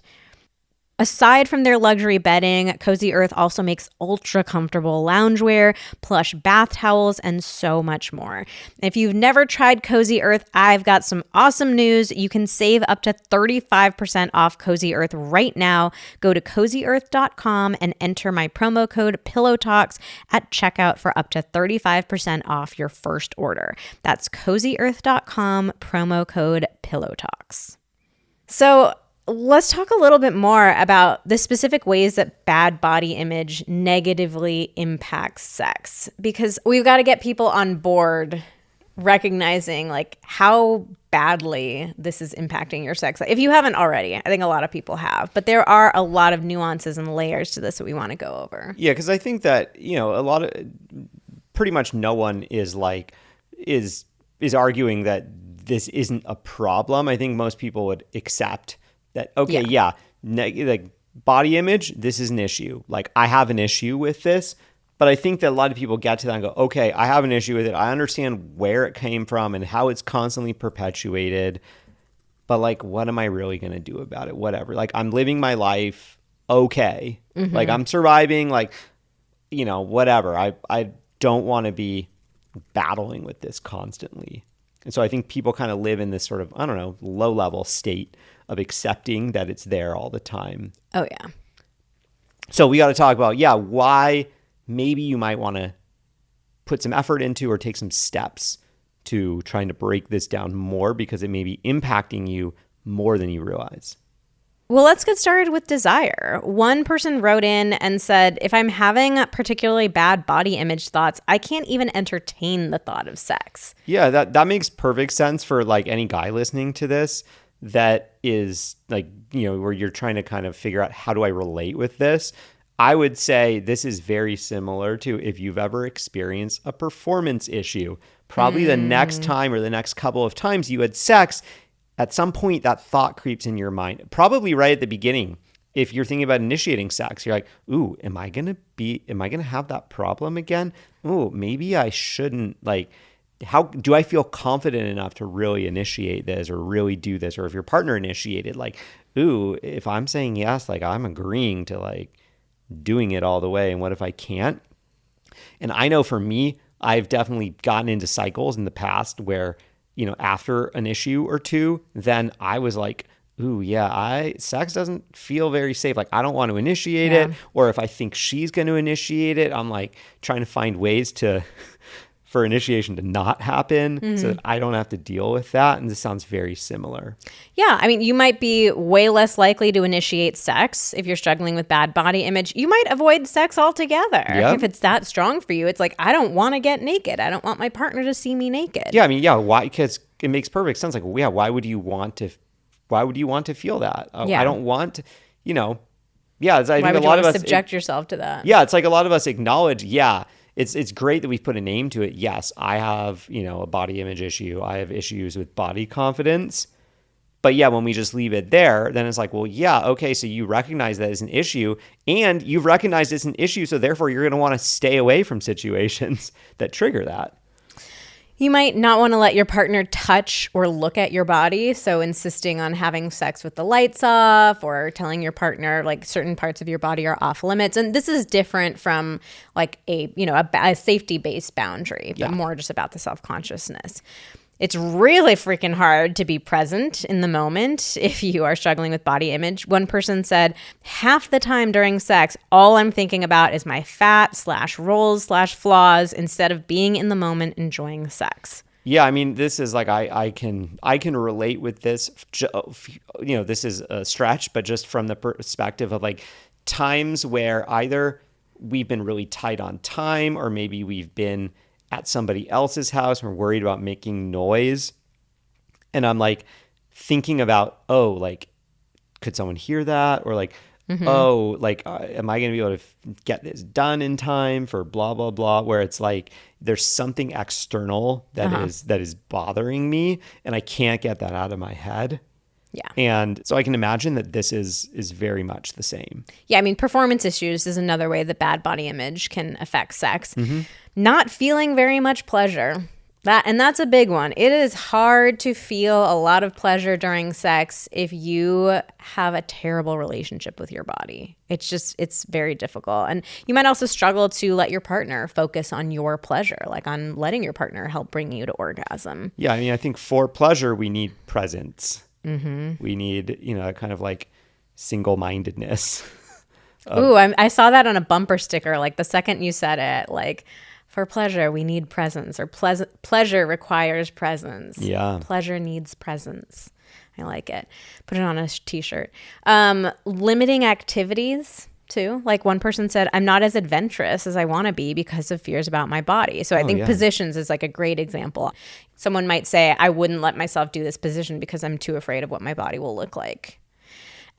Aside from their luxury bedding, Cozy Earth also makes ultra comfortable loungewear, plush bath towels, and so much more. If you've never tried Cozy Earth, I've got some awesome news. You can save up to 35% off Cozy Earth right now. Go to CozyEarth.com and enter my promo code PillowTalks at checkout for up to 35% off your first order. That's CozyEarth.com, promo code PillowTalks. So, let's talk a little bit more about the specific ways that bad body image negatively impacts sex, because we've got to get people on board recognizing like how badly this is impacting your sex life. If you haven't already, I think a lot of people have, but there are a lot of nuances and layers to this that we want to go over.
Yeah, because I think that, pretty much no one is arguing that this isn't a problem. I think most people would accept that, okay, like body image, this is an issue. Like, I have an issue with this, but I think that a lot of people get to that and go, okay, I have an issue with it. I understand where it came from and how it's constantly perpetuated, but like, what am I really going to do about it? Whatever. Like, I'm living my life okay. Mm-hmm. Like, I'm surviving, like, whatever. I don't want to be battling with this constantly. And so I think people kind of live in this sort of, I don't know, low-level state of accepting that it's there all the time.
Oh, yeah.
So we got to talk about, why maybe you might want to put some effort into or take some steps to trying to break this down more, because it may be impacting you more than you realize.
Well, let's get started with desire. One person wrote in and said, if I'm having particularly bad body image thoughts, I can't even entertain the thought of sex.
Yeah, that makes perfect sense for like any guy listening to this that is like, where you're trying to kind of figure out, how do I relate with this? I would say this is very similar to if you've ever experienced a performance issue. Probably the next time or the next couple of times you had sex, at some point that thought creeps in your mind. Probably right at the beginning. If you're thinking about initiating sex, you're like, ooh, am I going to have that problem again? Ooh, maybe I shouldn't, like, how do I feel confident enough to really initiate this or really do this? Or if your partner initiated, like, ooh, if I'm saying yes, like I'm agreeing to like doing it all the way. And what if I can't? And I know for me, I've definitely gotten into cycles in the past where, after an issue or two, then I was like, ooh, yeah, sex doesn't feel very safe. Like, I don't want to initiate it. Or if I think she's going to initiate it, I'm like trying to find ways for initiation to not happen so that I don't have to deal with that. And this sounds very similar.
Yeah. I mean, you might be way less likely to initiate sex if you're struggling with bad body image. You might avoid sex altogether.
Yep.
If it's that strong for you. It's like, I don't want to get naked. I don't want my partner to see me naked.
Yeah. I mean, why? Because it makes perfect sense. Like, why would you want to feel that? I don't want to, I think
why would
a lot
you
of us
subject yourself to that?
Yeah. It's like a lot of us acknowledge, it's great that we've put a name to it. Yes, I have, a body image issue. I have issues with body confidence. But when we just leave it there, then it's like, well, okay, so you recognize that as an issue, and you've recognized it's an issue, so therefore you're going to want to stay away from situations that trigger that.
You might not want to let your partner touch or look at your body, so insisting on having sex with the lights off or telling your partner like certain parts of your body are off limits. And this is different from like a safety-based boundary, but more just about the self-consciousness. It's really freaking hard to be present in the moment if you are struggling with body image. One person said, half the time during sex, all I'm thinking about is my fat/rolls/flaws instead of being in the moment enjoying sex.
Yeah, I mean, this is like, I can relate with this. This is a stretch, but just from the perspective of like times where either we've been really tight on time or maybe we've been at somebody else's house and we're worried about making noise. And I'm like, thinking about, oh, like, could someone hear that? Or like, oh, like, am I going to be able to get this done in time for blah, blah, blah, where it's like, there's something external that is bothering me and I can't get that out of my head.
Yeah.
And so I can imagine that this is very much the same.
Yeah, I mean, performance issues is another way that bad body image can affect sex. Not feeling very much pleasure. That's a big one. It is hard to feel a lot of pleasure during sex if you have a terrible relationship with your body. It's very difficult. And you might also struggle to let your partner focus on your pleasure, like on letting your partner help bring you to orgasm.
Yeah, I mean, I think for pleasure, we need presence. We need, kind of like single-mindedness.
Ooh, I saw that on a bumper sticker. Like the second you said it, like, for pleasure, we need presence, or pleasure requires presence.
Yeah.
Pleasure needs presence. I like it. Put it on a t-shirt. Limiting activities too. Like one person said, I'm not as adventurous as I want to be because of fears about my body. So I think positions is like a great example. Someone might say, I wouldn't let myself do this position because I'm too afraid of what my body will look like.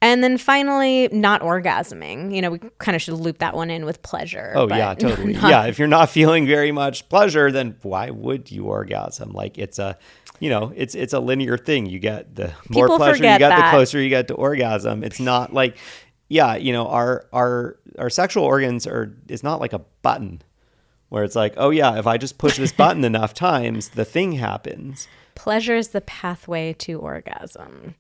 And then finally, not orgasming. We kind of should loop that one in with pleasure.
Oh, yeah, totally. Yeah, if you're not feeling very much pleasure, then why would you orgasm? Like it's a linear thing. You get the more pleasure you get, the closer you get to orgasm. It's not like, our sexual organs it's not like a button where it's like, oh yeah, if I just push this button enough times, the thing happens.
Pleasure is the pathway to orgasm.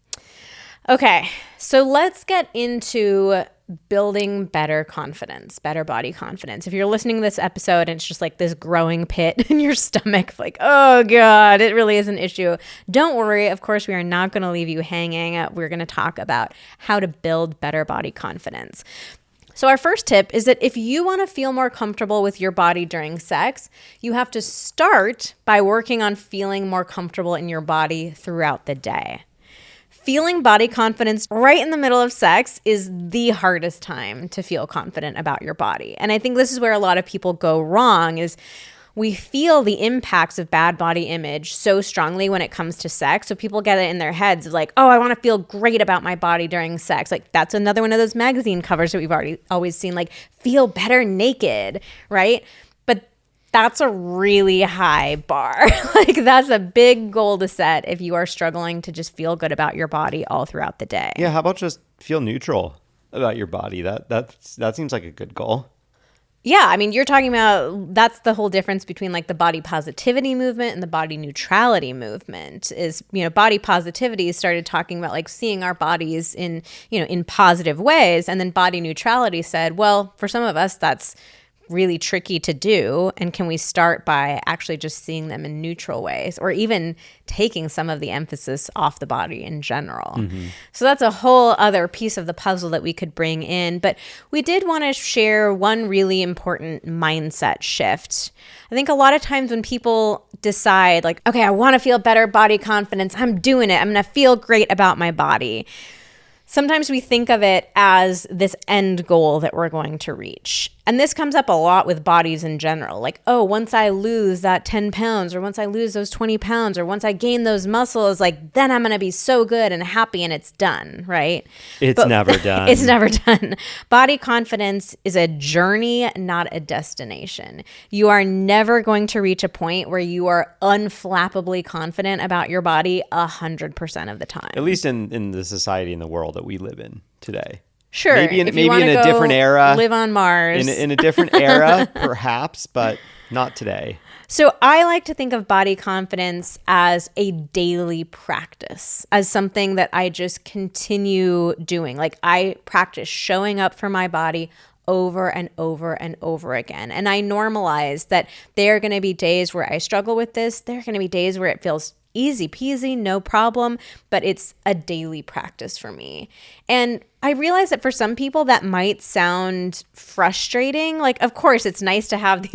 Okay, so let's get into building better confidence, better body confidence. If you're listening to this episode and it's just like this growing pit in your stomach, like, oh God, it really is an issue. Don't worry. Of course, we are not going to leave you hanging. We're going to talk about how to build better body confidence. So our first tip is that if you want to feel more comfortable with your body during sex, you have to start by working on feeling more comfortable in your body throughout the day. Feeling body confidence right in the middle of sex is the hardest time to feel confident about your body. And I think this is where a lot of people go wrong is we feel the impacts of bad body image so strongly when it comes to sex. So people get it in their heads of like, oh, I want to feel great about my body during sex. Like that's another one of those magazine covers that we've always seen, like feel better naked, right? But that's a really high bar. Like that's a big goal to set if you are struggling to just feel good about your body all throughout the day.
Yeah, how about just feel neutral about your body? That seems like a good goal.
Yeah, I mean, you're talking about, that's the whole difference between like the body positivity movement and the body neutrality movement is, body positivity started talking about like seeing our bodies in positive ways. And then body neutrality said, well, for some of us, that's really tricky to do. And can we start by actually just seeing them in neutral ways or even taking some of the emphasis off the body in general? So that's a whole other piece of the puzzle that we could bring in. But we did want to share one really important mindset shift. I think a lot of times when people decide like, okay, I want to feel better body confidence, I'm doing it, I'm going to feel great about my body. Sometimes we think of it as this end goal that we're going to reach. And this comes up a lot with bodies in general. Like, oh, once I lose that 10 pounds or once I lose those 20 pounds or once I gain those muscles, like then I'm going to be so good and happy and it's done, right?
It's never done.
It's never done. Body confidence is a journey, not a destination. You are never going to reach a point where you are unflappably confident about your body 100% of the time.
At least in the society and the world that we live in today.
Sure.
Maybe in a different era.
Live on Mars.
In a different era, perhaps, but not today.
So I like to think of body confidence as a daily practice, as something that I just continue doing. Like I practice showing up for my body over and over and over again. And I normalize that there are going to be days where I struggle with this. There are going to be days where it feels easy peasy, no problem, but it's a daily practice for me. And I realize that for some people that might sound frustrating. Like, of course, it's nice to have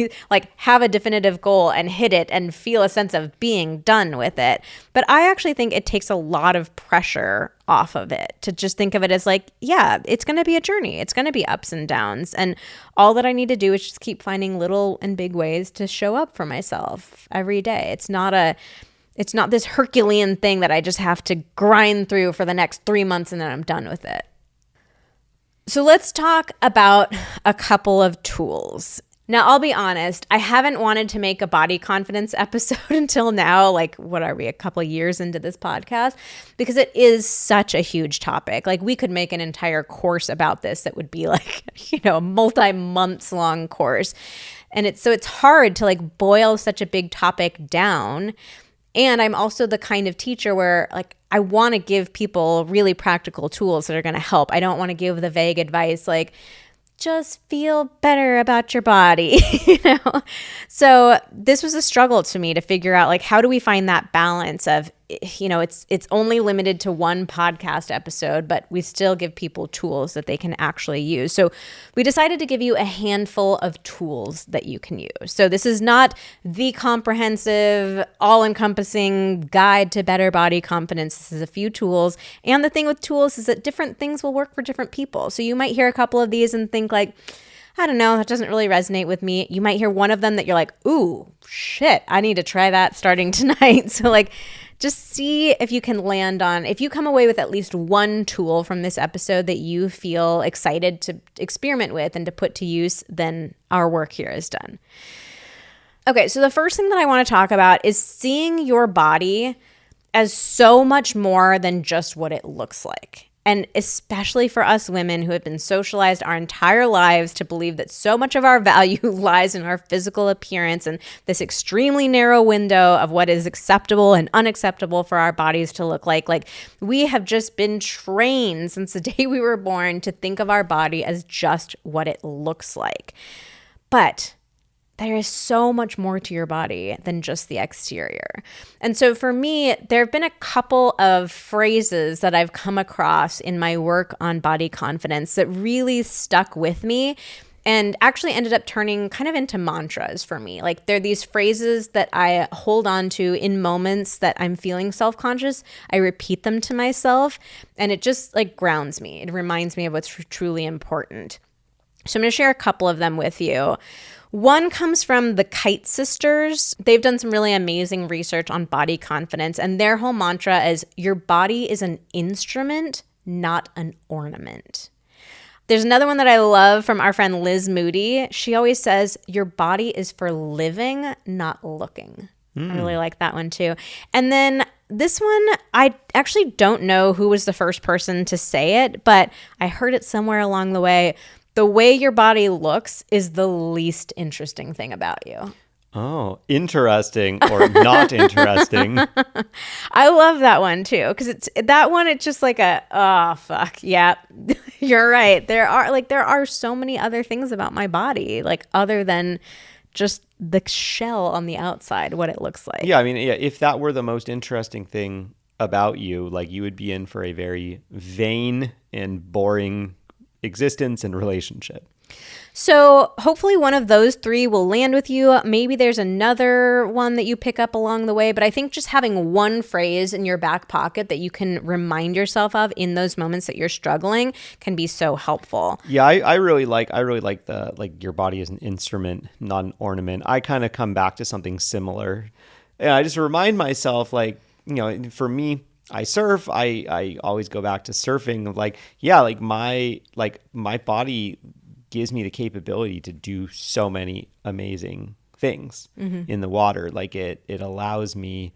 have a definitive goal and hit it and feel a sense of being done with it. But I actually think it takes a lot of pressure off of it to just think of it as like, yeah, it's going to be a journey. It's going to be ups and downs. And all that I need to do is just keep finding little and big ways to show up for myself every day. It's not a It's not this Herculean thing that I just have to grind through for the next 3 months and then I'm done with it. So let's talk about a couple of tools. Now, I'll be honest, I haven't wanted to make a body confidence episode until now, like, what are we, a couple of years into this podcast? Because it is such a huge topic. Like, we could make an entire course about this that would be like, a multi-months long course. And it's hard to like boil such a big topic down. And I'm also the kind of teacher where like I want to give people really practical tools that are going to help. I don't want to give the vague advice like, just feel better about your body, So this was a struggle to me to figure out like, how do we find that balance of, it's only limited to one podcast episode, but we still give people tools that they can actually use. So we decided to give you a handful of tools that you can use. So this is not the comprehensive, all-encompassing guide to better body confidence. This is a few tools. And the thing with tools is that different things will work for different people. So you might hear a couple of these and think like, I don't know, that doesn't really resonate with me. You might hear one of them that you're like, ooh, shit, I need to try that starting tonight. So like, just see if you can land on, if you come away with at least one tool from this episode that you feel excited to experiment with and to put to use, then our work here is done. Okay, so the first thing that I want to talk about is seeing your body as so much more than just what it looks like. And especially for us women who have been socialized our entire lives to believe that so much of our value lies in our physical appearance and this extremely narrow window of what is acceptable and unacceptable for our bodies to look like. Like we have just been trained since the day we were born to think of our body as just what it looks like. But there is so much more to your body than just the exterior. And so for me, there have been a couple of phrases that I've come across in my work on body confidence that really stuck with me and actually ended up turning kind of into mantras for me. Like they're these phrases that I hold on to in moments that I'm feeling self-conscious. I repeat them to myself and it just like grounds me. It reminds me of what's truly important. So I'm going to share a couple of them with you. One comes from the Kite Sisters. They've done some really amazing research on body confidence, and their whole mantra is, your body is an instrument, not an ornament. There's another one that I love from our friend Liz Moody. She always says, your body is for living, not looking. I really like that one too. And then this one, I actually don't know who was the first person to say it, but I heard it somewhere along the way. The way your body looks is the least interesting thing about you.
Oh, interesting or not interesting.
I love that one too, because it's just like oh fuck yeah, you're right. There are so many other things about my body, like other than just the shell on the outside, what it looks like.
Yeah, I mean, if that were the most interesting thing about you, like you would be in for a very vain and boring existence and relationship.
So hopefully one of those three will land with you. Maybe there's another one that you pick up along the way, but I think just having one phrase in your back pocket that you can remind yourself of in those moments that you're struggling can be so helpful.
Yeah, I really like the like your body is an instrument, not an ornament. I kind of come back to something similar. And I just remind myself like, for me, I surf. I always go back to surfing. My body gives me the capability to do so many amazing things in the water. Like it allows me,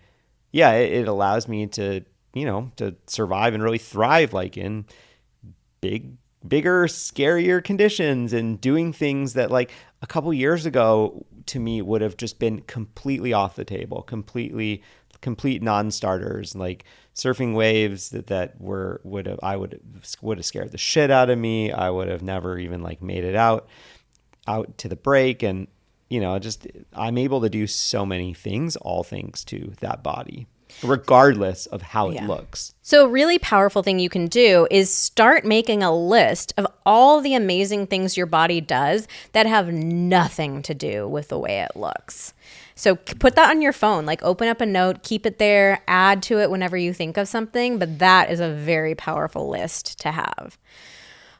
it allows me to to survive and really thrive like in bigger, scarier conditions and doing things that like a couple years ago to me would have just been completely off the table, complete non-starters, like surfing waves that would have scared the shit out of me. I would have never even like made it out to the break. And I'm able to do so many things, all thanks to that body, regardless of how it looks.
So a really powerful thing you can do is start making a list of all the amazing things your body does that have nothing to do with the way it looks. So put that on your phone, like open up a note, keep it there, add to it whenever you think of something, but that is a very powerful list to have.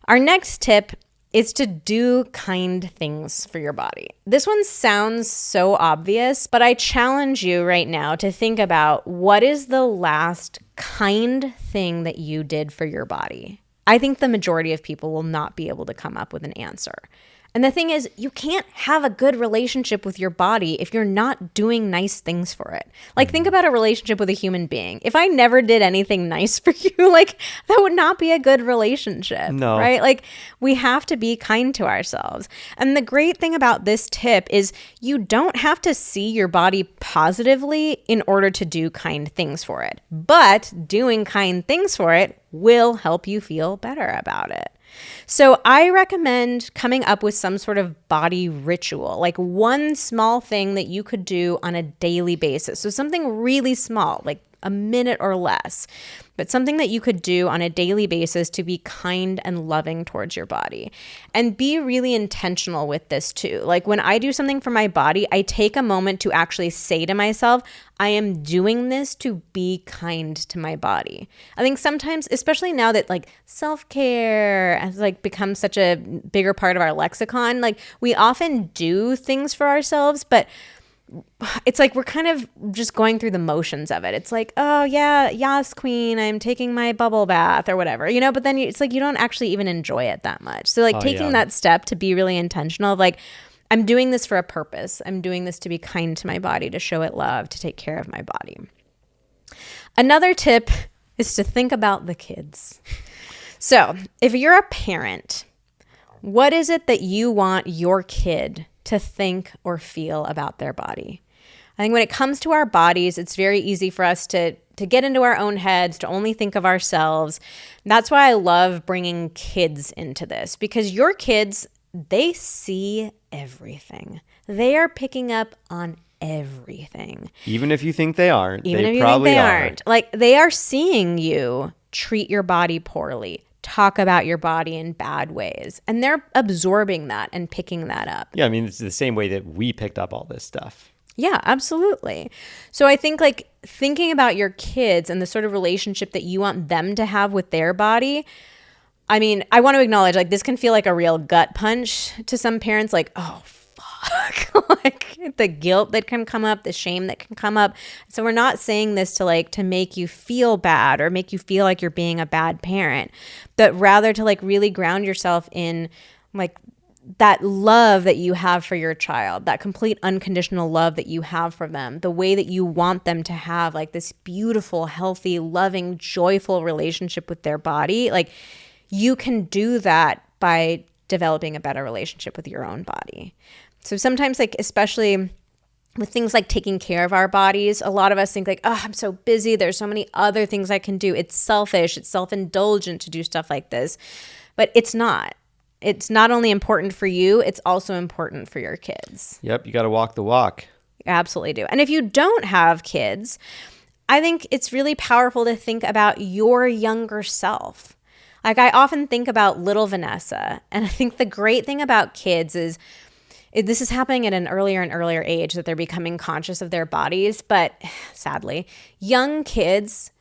Our next tip is to do kind things for your body. This one sounds so obvious, but I challenge you right now to think about what is the last kind thing that you did for your body. I think the majority of people will not be able to come up with an answer. And the thing is, you can't have a good relationship with your body if you're not doing nice things for it. Like, think about a relationship with a human being. If I never did anything nice for you, like, that would not be a good relationship,
No.
right? Like, we have to be kind to ourselves. And the great thing about this tip is you don't have to see your body positively in order to do kind things for it. But doing kind things for it will help you feel better about it. So I recommend coming up with some sort of body ritual, like one small thing that you could do on a daily basis. So something really small, like a minute or less, but something that you could do on a daily basis to be kind and loving towards your body. And be really intentional with this too. Like when I do something for my body, I take a moment to actually say to myself, I am doing this to be kind to my body. I think sometimes, especially now that like self-care has like become such a bigger part of our lexicon, like we often do things for ourselves, but it's like we're kind of just going through the motions of it. It's like, oh yeah, yes, queen, I'm taking my bubble bath or whatever, you know, but then it's like you don't actually even enjoy it that much. So like taking that step to be really intentional of like, I'm doing this for a purpose. I'm doing this to be kind to my body, to show it love, to take care of my body. Another tip is to think about the kids. So if you're a parent, what is it that you want your kid to think or feel about their body? I think when it comes to our bodies, it's very easy for us to get into our own heads, to only think of ourselves. That's why I love bringing kids into this, because your kids, they see everything. They are picking up on everything.
Even if you think they aren't,
Even if you
probably
think they
are.
aren't. Like they are seeing you treat your body poorly, talk about your body in bad ways, and they're absorbing that and picking that up.
Yeah, I mean, it's the same way that we picked up all this stuff.
Yeah, absolutely. So I think like thinking about your kids and the sort of relationship that you want them to have with their body, I mean, I want to acknowledge like this can feel like a real gut punch to some parents, like, oh, fuck, like the guilt that can come up, the shame that can come up. So we're not saying this to like to make you feel bad or make you feel like you're being a bad parent, but rather to like really ground yourself in like that love that you have for your child, that complete unconditional love that you have for them, the way that you want them to have like this beautiful, healthy, loving, joyful relationship with their body. Like you can do that by developing a better relationship with your own body. So sometimes like, especially with things like taking care of our bodies, a lot of us think like, oh, I'm so busy. There's so many other things I can do. It's selfish. It's self-indulgent to do stuff like this, but it's not. It's not only important for you, it's also important for your kids.
Yep, you got to walk the walk.
You absolutely do. And if you don't have kids, I think it's really powerful to think about your younger self. Like I often think about little Vanessa, and I think the great thing about kids is this is happening at an earlier and earlier age that they're becoming conscious of their bodies. But sadly, young kids,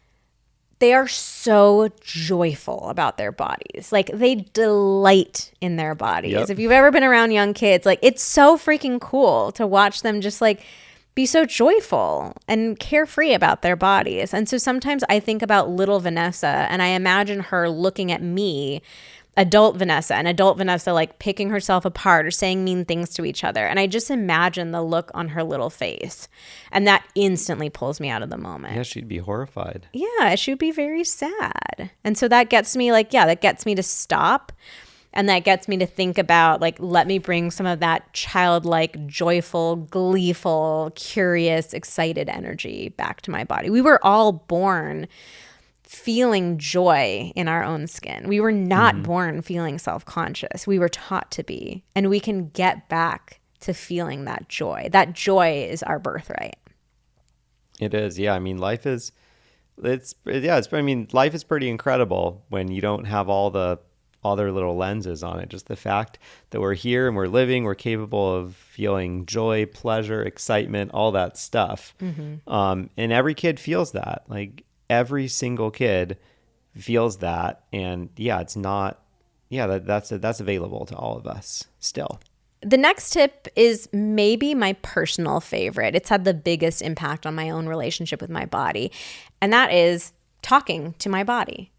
they are so joyful about their bodies. Like they delight in their bodies.
Yep.
If you've ever been around young kids, like it's so freaking cool to watch them just like be so joyful and carefree about their bodies. And so sometimes I think about little Vanessa and I imagine her looking at me, adult Vanessa, and adult Vanessa like picking herself apart or saying mean things to each other. And I just imagine the look on her little face. And that instantly pulls me out of the moment.
Yeah, she'd be horrified.
Yeah, she would be very sad. And so that gets me like, yeah, that gets me to stop. And that gets me to think about like, let me bring some of that childlike, joyful, gleeful, curious, excited energy back to my body. We were all born feeling joy in our own skin. We were not born feeling self-conscious. We were taught to be. And we can get back to feeling that joy. That joy is our birthright.
It is. Yeah. I mean, life is pretty incredible when you don't have all the other little lenses on it. Just the fact that we're here and we're living, we're capable of feeling joy, pleasure, excitement, all that stuff. And every kid feels that. Like every single kid feels that. And yeah, it's not that's available to all of us still.
The next tip is maybe my personal favorite. It's had the biggest impact on my own relationship with my body, and that is talking to my body.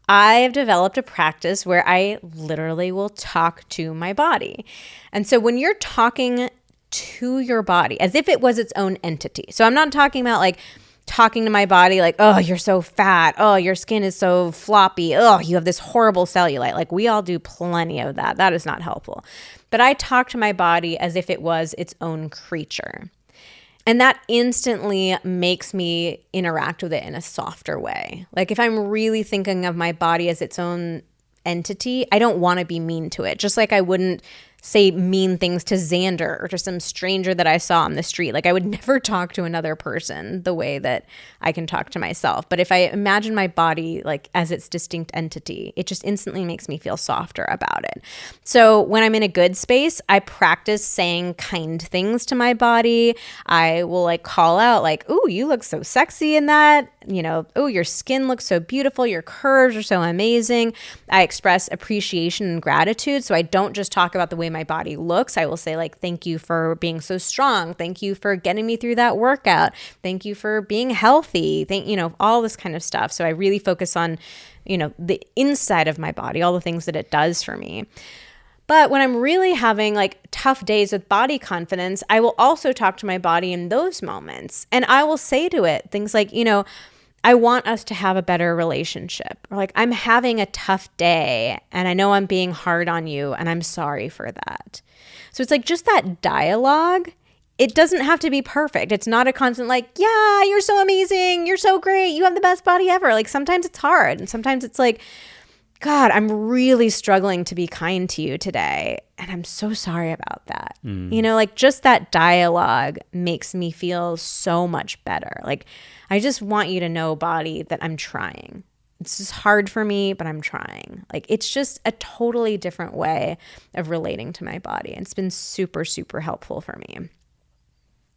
I have developed a practice where I literally will talk to my body. And so when you're talking to your body as if it was its own entity. So I'm not talking about like talking to my body like, oh, you're so fat. Oh, your skin is so floppy. Oh, you have this horrible cellulite. Like we all do plenty of that. That is not helpful. But I talk to my body as if it was its own creature. And that instantly makes me interact with it in a softer way. Like if I'm really thinking of my body as its own entity, I don't want to be mean to it. Just like I wouldn't say mean things to Xander or to some stranger that I saw on the street. Like I would never talk to another person the way that I can talk to myself. But if I imagine my body like as its distinct entity, it just instantly makes me feel softer about it. So when I'm in a good space, I practice saying kind things to my body. I will like call out like, "Ooh, you look so sexy in that." You know, "Oh, your skin looks so beautiful. Your curves are so amazing." I express appreciation and gratitude. So I don't just talk about the way my body looks. I will say like, "Thank you for being so strong. Thank you for getting me through that workout. Thank you for being healthy." All this kind of stuff. So I really focus on, the inside of my body, all the things that it does for me. But when I'm really having like tough days with body confidence, I will also talk to my body in those moments. And I will say to it things like, I want us to have a better relationship. Or like, I'm having a tough day and I know I'm being hard on you and I'm sorry for that. So it's like just that dialogue. It doesn't have to be perfect. It's not a constant like, yeah, you're so amazing. You're so great. You have the best body ever. Like sometimes it's hard. And sometimes it's like, God, I'm really struggling to be kind to you today. And I'm so sorry about that. Like just that dialogue makes me feel so much better. Like I just want you to know, body, that I'm trying. It's just hard for me, but I'm trying. Like it's just a totally different way of relating to my body. And it's been super, super helpful for me.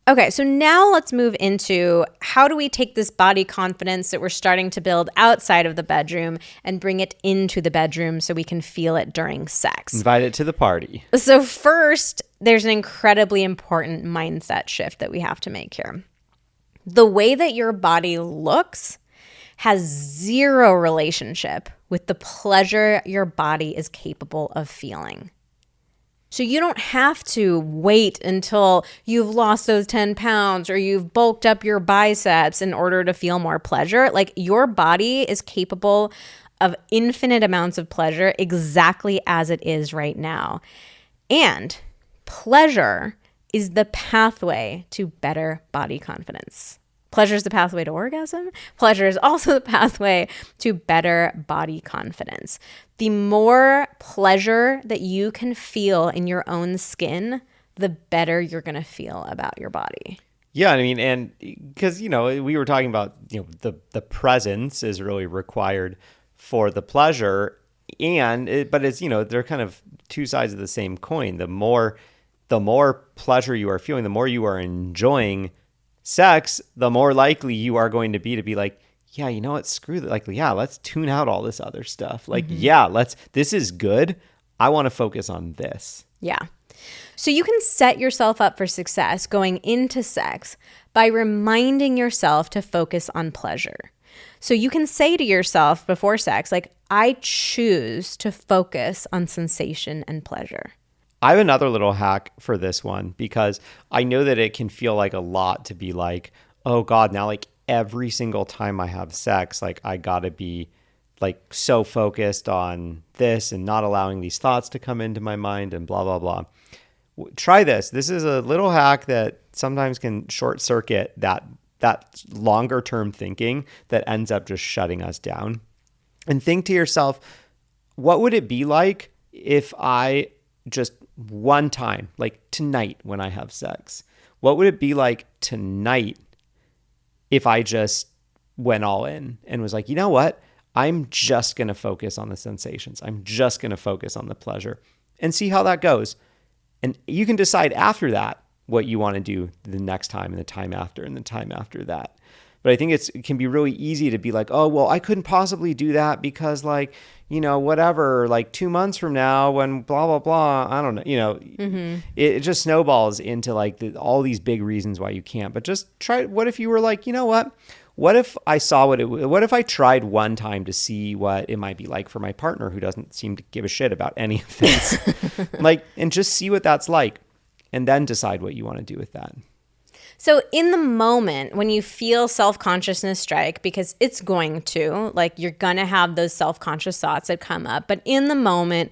Okay, so now let's move into how do we take this body confidence that we're starting to build outside of the bedroom and bring it into the bedroom so we can feel it during sex.
Invite it to the party.
So first, there's an incredibly important mindset shift that we have to make here. The way that your body looks has zero relationship with the pleasure your body is capable of feeling. So you don't have to wait until you've lost those 10 pounds or you've bulked up your biceps in order to feel more pleasure. Like your body is capable of infinite amounts of pleasure exactly as it is right now. And pleasure is the pathway to better body confidence. Pleasure is the pathway to orgasm. Pleasure is also the pathway to better body confidence. The more pleasure that you can feel in your own skin, the better you're going to feel about your body.
Yeah, I mean, and because, we were talking about, the presence is really required for the pleasure. But it's, they're kind of two sides of the same coin. The more pleasure you are feeling, the more you are enjoying sex, the more likely you are going to be like, yeah, you know what? Screw that. Like, yeah, let's tune out all this other stuff. Like, this is good. I want to focus on this.
Yeah. So you can set yourself up for success going into sex by reminding yourself to focus on pleasure. So you can say to yourself before sex, like, I choose to focus on sensation and pleasure.
I have another little hack for this one because I know that it can feel like a lot to be like, oh God, now like every single time I have sex, like I gotta be like so focused on this and not allowing these thoughts to come into my mind and blah, blah, blah. Try this. This is a little hack that sometimes can short circuit that longer term thinking that ends up just shutting us down. And think to yourself, what would it be like if I just one time, like tonight when I have sex, what would it be like tonight if I just went all in and was like, you know what? I'm just going to focus on the sensations. I'm just going to focus on the pleasure and see how that goes. And you can decide after that what you want to do the next time and the time after and the time after that. But I think it can be really easy to be like, oh, well, I couldn't possibly do that because like, whatever, like 2 months from now when blah, blah, blah, I don't know, it just snowballs into like all these big reasons why you can't. But just try, what if you were like, you know what? What if I saw what if I tried one time to see what it might be like for my partner who doesn't seem to give a shit about any of this? And just see what that's like and then decide what you want to do with that.
So in the moment when you feel self-consciousness strike, because it's going to, like you're going to have those self-conscious thoughts that come up, but in the moment,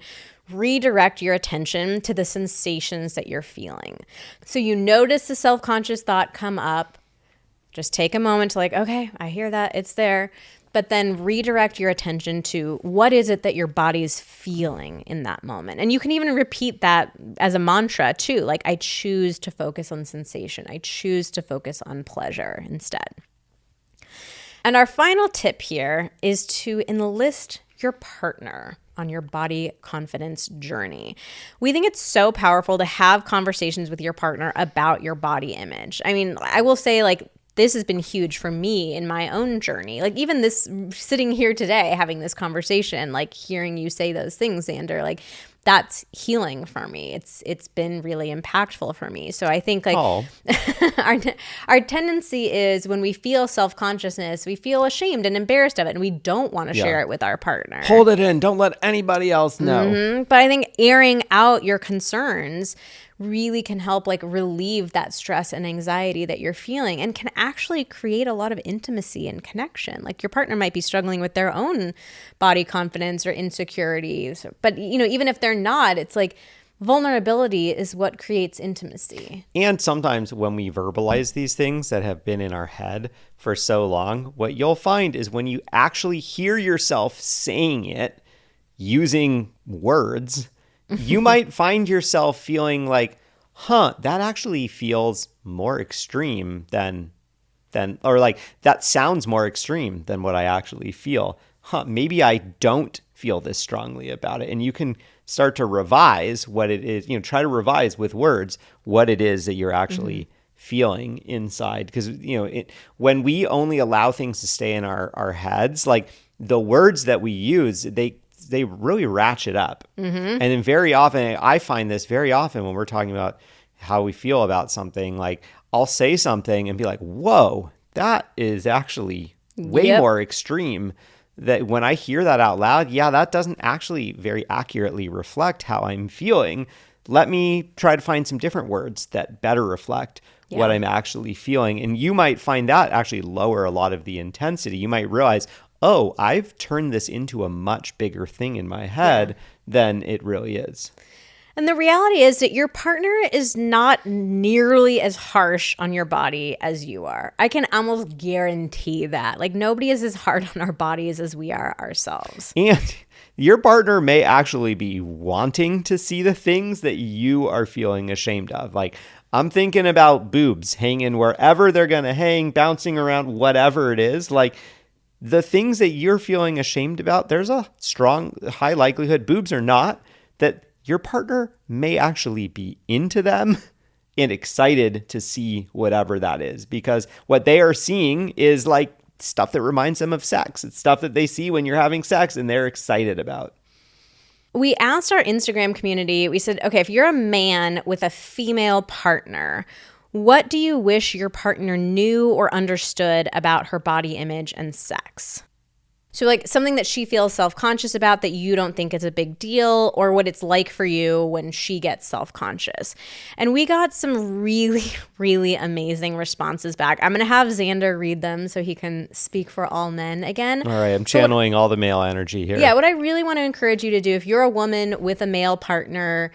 redirect your attention to the sensations that you're feeling. So you notice the self-conscious thought come up. Just take a moment to like, okay, I hear that, it's there. But then redirect your attention to what is it that your body's feeling in that moment. And you can even repeat that as a mantra too. Like, I choose to focus on sensation. I choose to focus on pleasure instead. And our final tip here is to enlist your partner on your body confidence journey. We think it's so powerful to have conversations with your partner about your body image. I mean, I will say like, this has been huge for me in my own journey. Like even this sitting here today, having this conversation, like hearing you say those things, Xander, like that's healing for me. It's been really impactful for me. So I think like our tendency is when we feel self-consciousness, we feel ashamed and embarrassed of it and we don't want to share it with our partner.
Hold it in. Don't let anybody else know.
But I think airing out your concerns really can help like relieve that stress and anxiety that you're feeling and can actually create a lot of intimacy and connection. Like your partner might be struggling with their own body confidence or insecurities, but even if they're not, it's like vulnerability is what creates intimacy.
And sometimes when we verbalize these things that have been in our head for so long, what you'll find is when you actually hear yourself saying it using words, you might find yourself feeling like, that actually feels more extreme than, or like that sounds more extreme than what I actually feel. Maybe I don't feel this strongly about it. And you can start to revise what it is, try to revise with words what it is that you're actually feeling inside. Because, when we only allow things to stay in our heads, like the words that we use, they really ratchet up. And then very often, I find this very often when we're talking about how we feel about something, like I'll say something and be like, whoa, that is actually way more extreme. That when I hear that out loud, that doesn't actually very accurately reflect how I'm feeling. Let me try to find some different words that better reflect what I'm actually feeling. And you might find that actually lower a lot of the intensity. You might realize, oh, I've turned this into a much bigger thing in my head than it really is.
And the reality is that your partner is not nearly as harsh on your body as you are. I can almost guarantee that. Like nobody is as hard on our bodies as we are ourselves.
And your partner may actually be wanting to see the things that you are feeling ashamed of. Like I'm thinking about boobs hanging wherever they're going to hang, bouncing around, whatever it is. Like the things that you're feeling ashamed about, there's a strong, high likelihood, boobs or not, that your partner may actually be into them and excited to see whatever that is, because what they are seeing is like stuff that reminds them of sex. It's stuff that they see when you're having sex and they're excited about.
We asked our Instagram community, we said, okay, if you're a man with a female partner, what do you wish your partner knew or understood about her body image and sex? So like something that she feels self-conscious about that you don't think is a big deal, or what it's like for you when she gets self-conscious. And we got some really, really amazing responses back. I'm going to have Xander read them so he can speak for all men again.
All right, I'm channeling all the male energy here.
Yeah, what I really want to encourage you to do, if you're a woman with a male partner,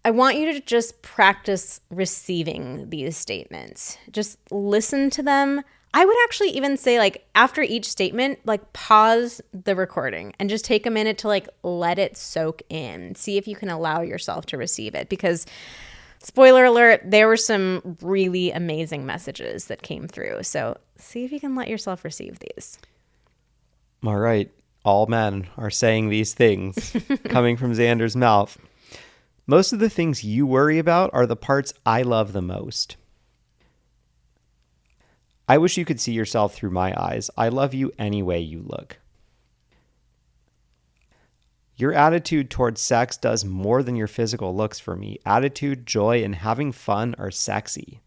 I want you to just practice receiving these statements. Just listen to them. I would actually even say, like, after each statement, like, pause the recording and just take a minute to, like, let it soak in. See if you can allow yourself to receive it. Because, spoiler alert, there were some really amazing messages that came through. So see if you can let yourself receive these.
All right. All men are saying these things coming from Xander's mouth. Most of the things you worry about are the parts I love the most. I wish you could see yourself through my eyes. I love you any way you look. Your attitude towards sex does more than your physical looks for me. Attitude, joy, and having fun are sexy.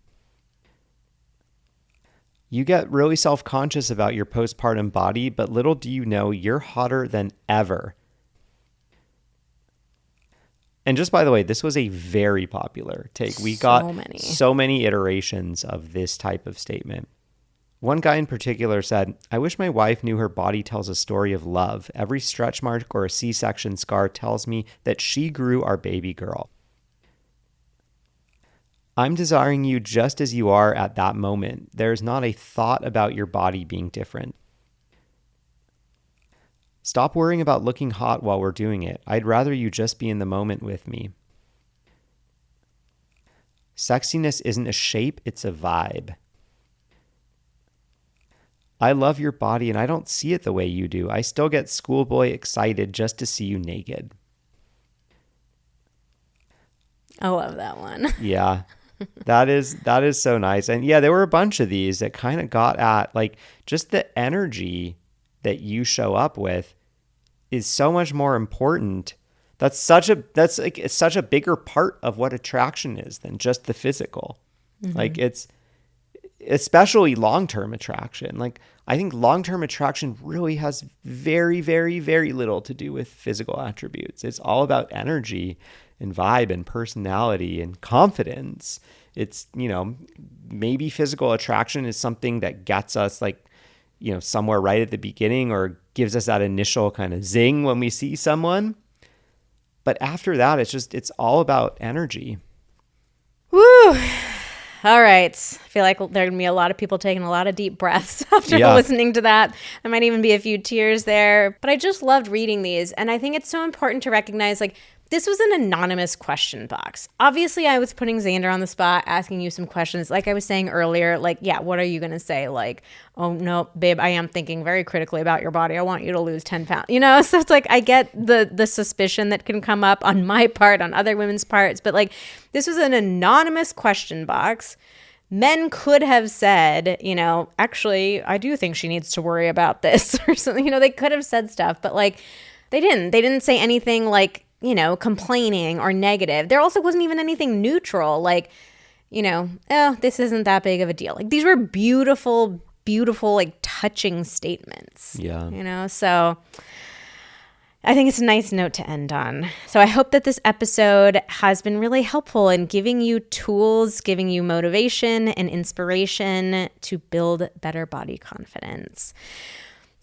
You get really self-conscious about your postpartum body, but little do you know you're hotter than ever. And just by the way, this was a very popular take. We got so many iterations of this type of statement. One guy in particular said, I wish my wife knew her body tells a story of love. Every stretch mark or a C-section scar tells me that she grew our baby girl. I'm desiring you just as you are at that moment. There's not a thought about your body being different. Stop worrying about looking hot while we're doing it. I'd rather you just be in the moment with me. Sexiness isn't a shape, it's a vibe. I love your body and I don't see it the way you do. I still get schoolboy excited just to see you naked.
I love that one.
Yeah, that is so nice. And yeah, there were a bunch of these that kind of got at like just the energy that you show up with is so much more important. It's such a bigger part of what attraction is than just the physical. Mm-hmm. Like it's especially long-term attraction. Like I think long-term attraction really has very, very, very little to do with physical attributes. It's all about energy and vibe and personality and confidence. It's, maybe physical attraction is something that gets us like, somewhere right at the beginning or gives us that initial kind of zing when we see someone. But after that, it's all about energy.
Woo! All right. I feel like there are going to be a lot of people taking a lot of deep breaths after listening to that. There might even be a few tears there. But I just loved reading these. And I think it's so important to recognize, like, this was an anonymous question box. Obviously, I was putting Xander on the spot, asking you some questions. Like I was saying earlier, like, yeah, what are you going to say? Like, oh, no, babe, I am thinking very critically about your body. I want you to lose 10 pounds. So it's like I get the suspicion that can come up on my part, on other women's parts. But like this was an anonymous question box. Men could have said, actually, I do think she needs to worry about this or something. They could have said stuff, but like they didn't. They didn't say anything like, complaining or negative. There also wasn't even anything neutral, like, oh, this isn't that big of a deal. Like, these were beautiful, beautiful, like, touching statements.
Yeah.
So I think it's a nice note to end on. So I hope that this episode has been really helpful in giving you tools, giving you motivation and inspiration to build better body confidence.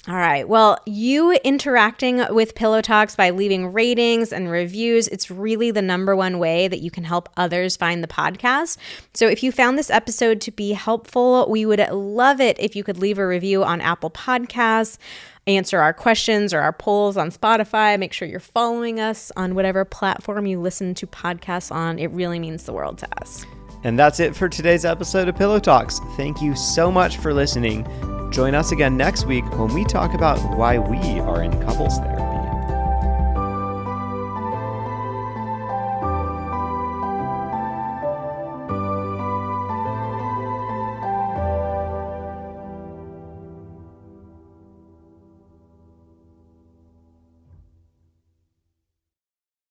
All right. Well, you interacting with Pillow Talks by leaving ratings and reviews, it's really the number one way that you can help others find the podcast. So if you found this episode to be helpful, we would love it if you could leave a review on Apple Podcasts, answer our questions or our polls on Spotify. Make sure you're following us on whatever platform you listen to podcasts on. It really means the world to us.
And that's it for today's episode of Pillow Talks. Thank you so much for listening. Join us again next week when we talk about why we are in couples therapy.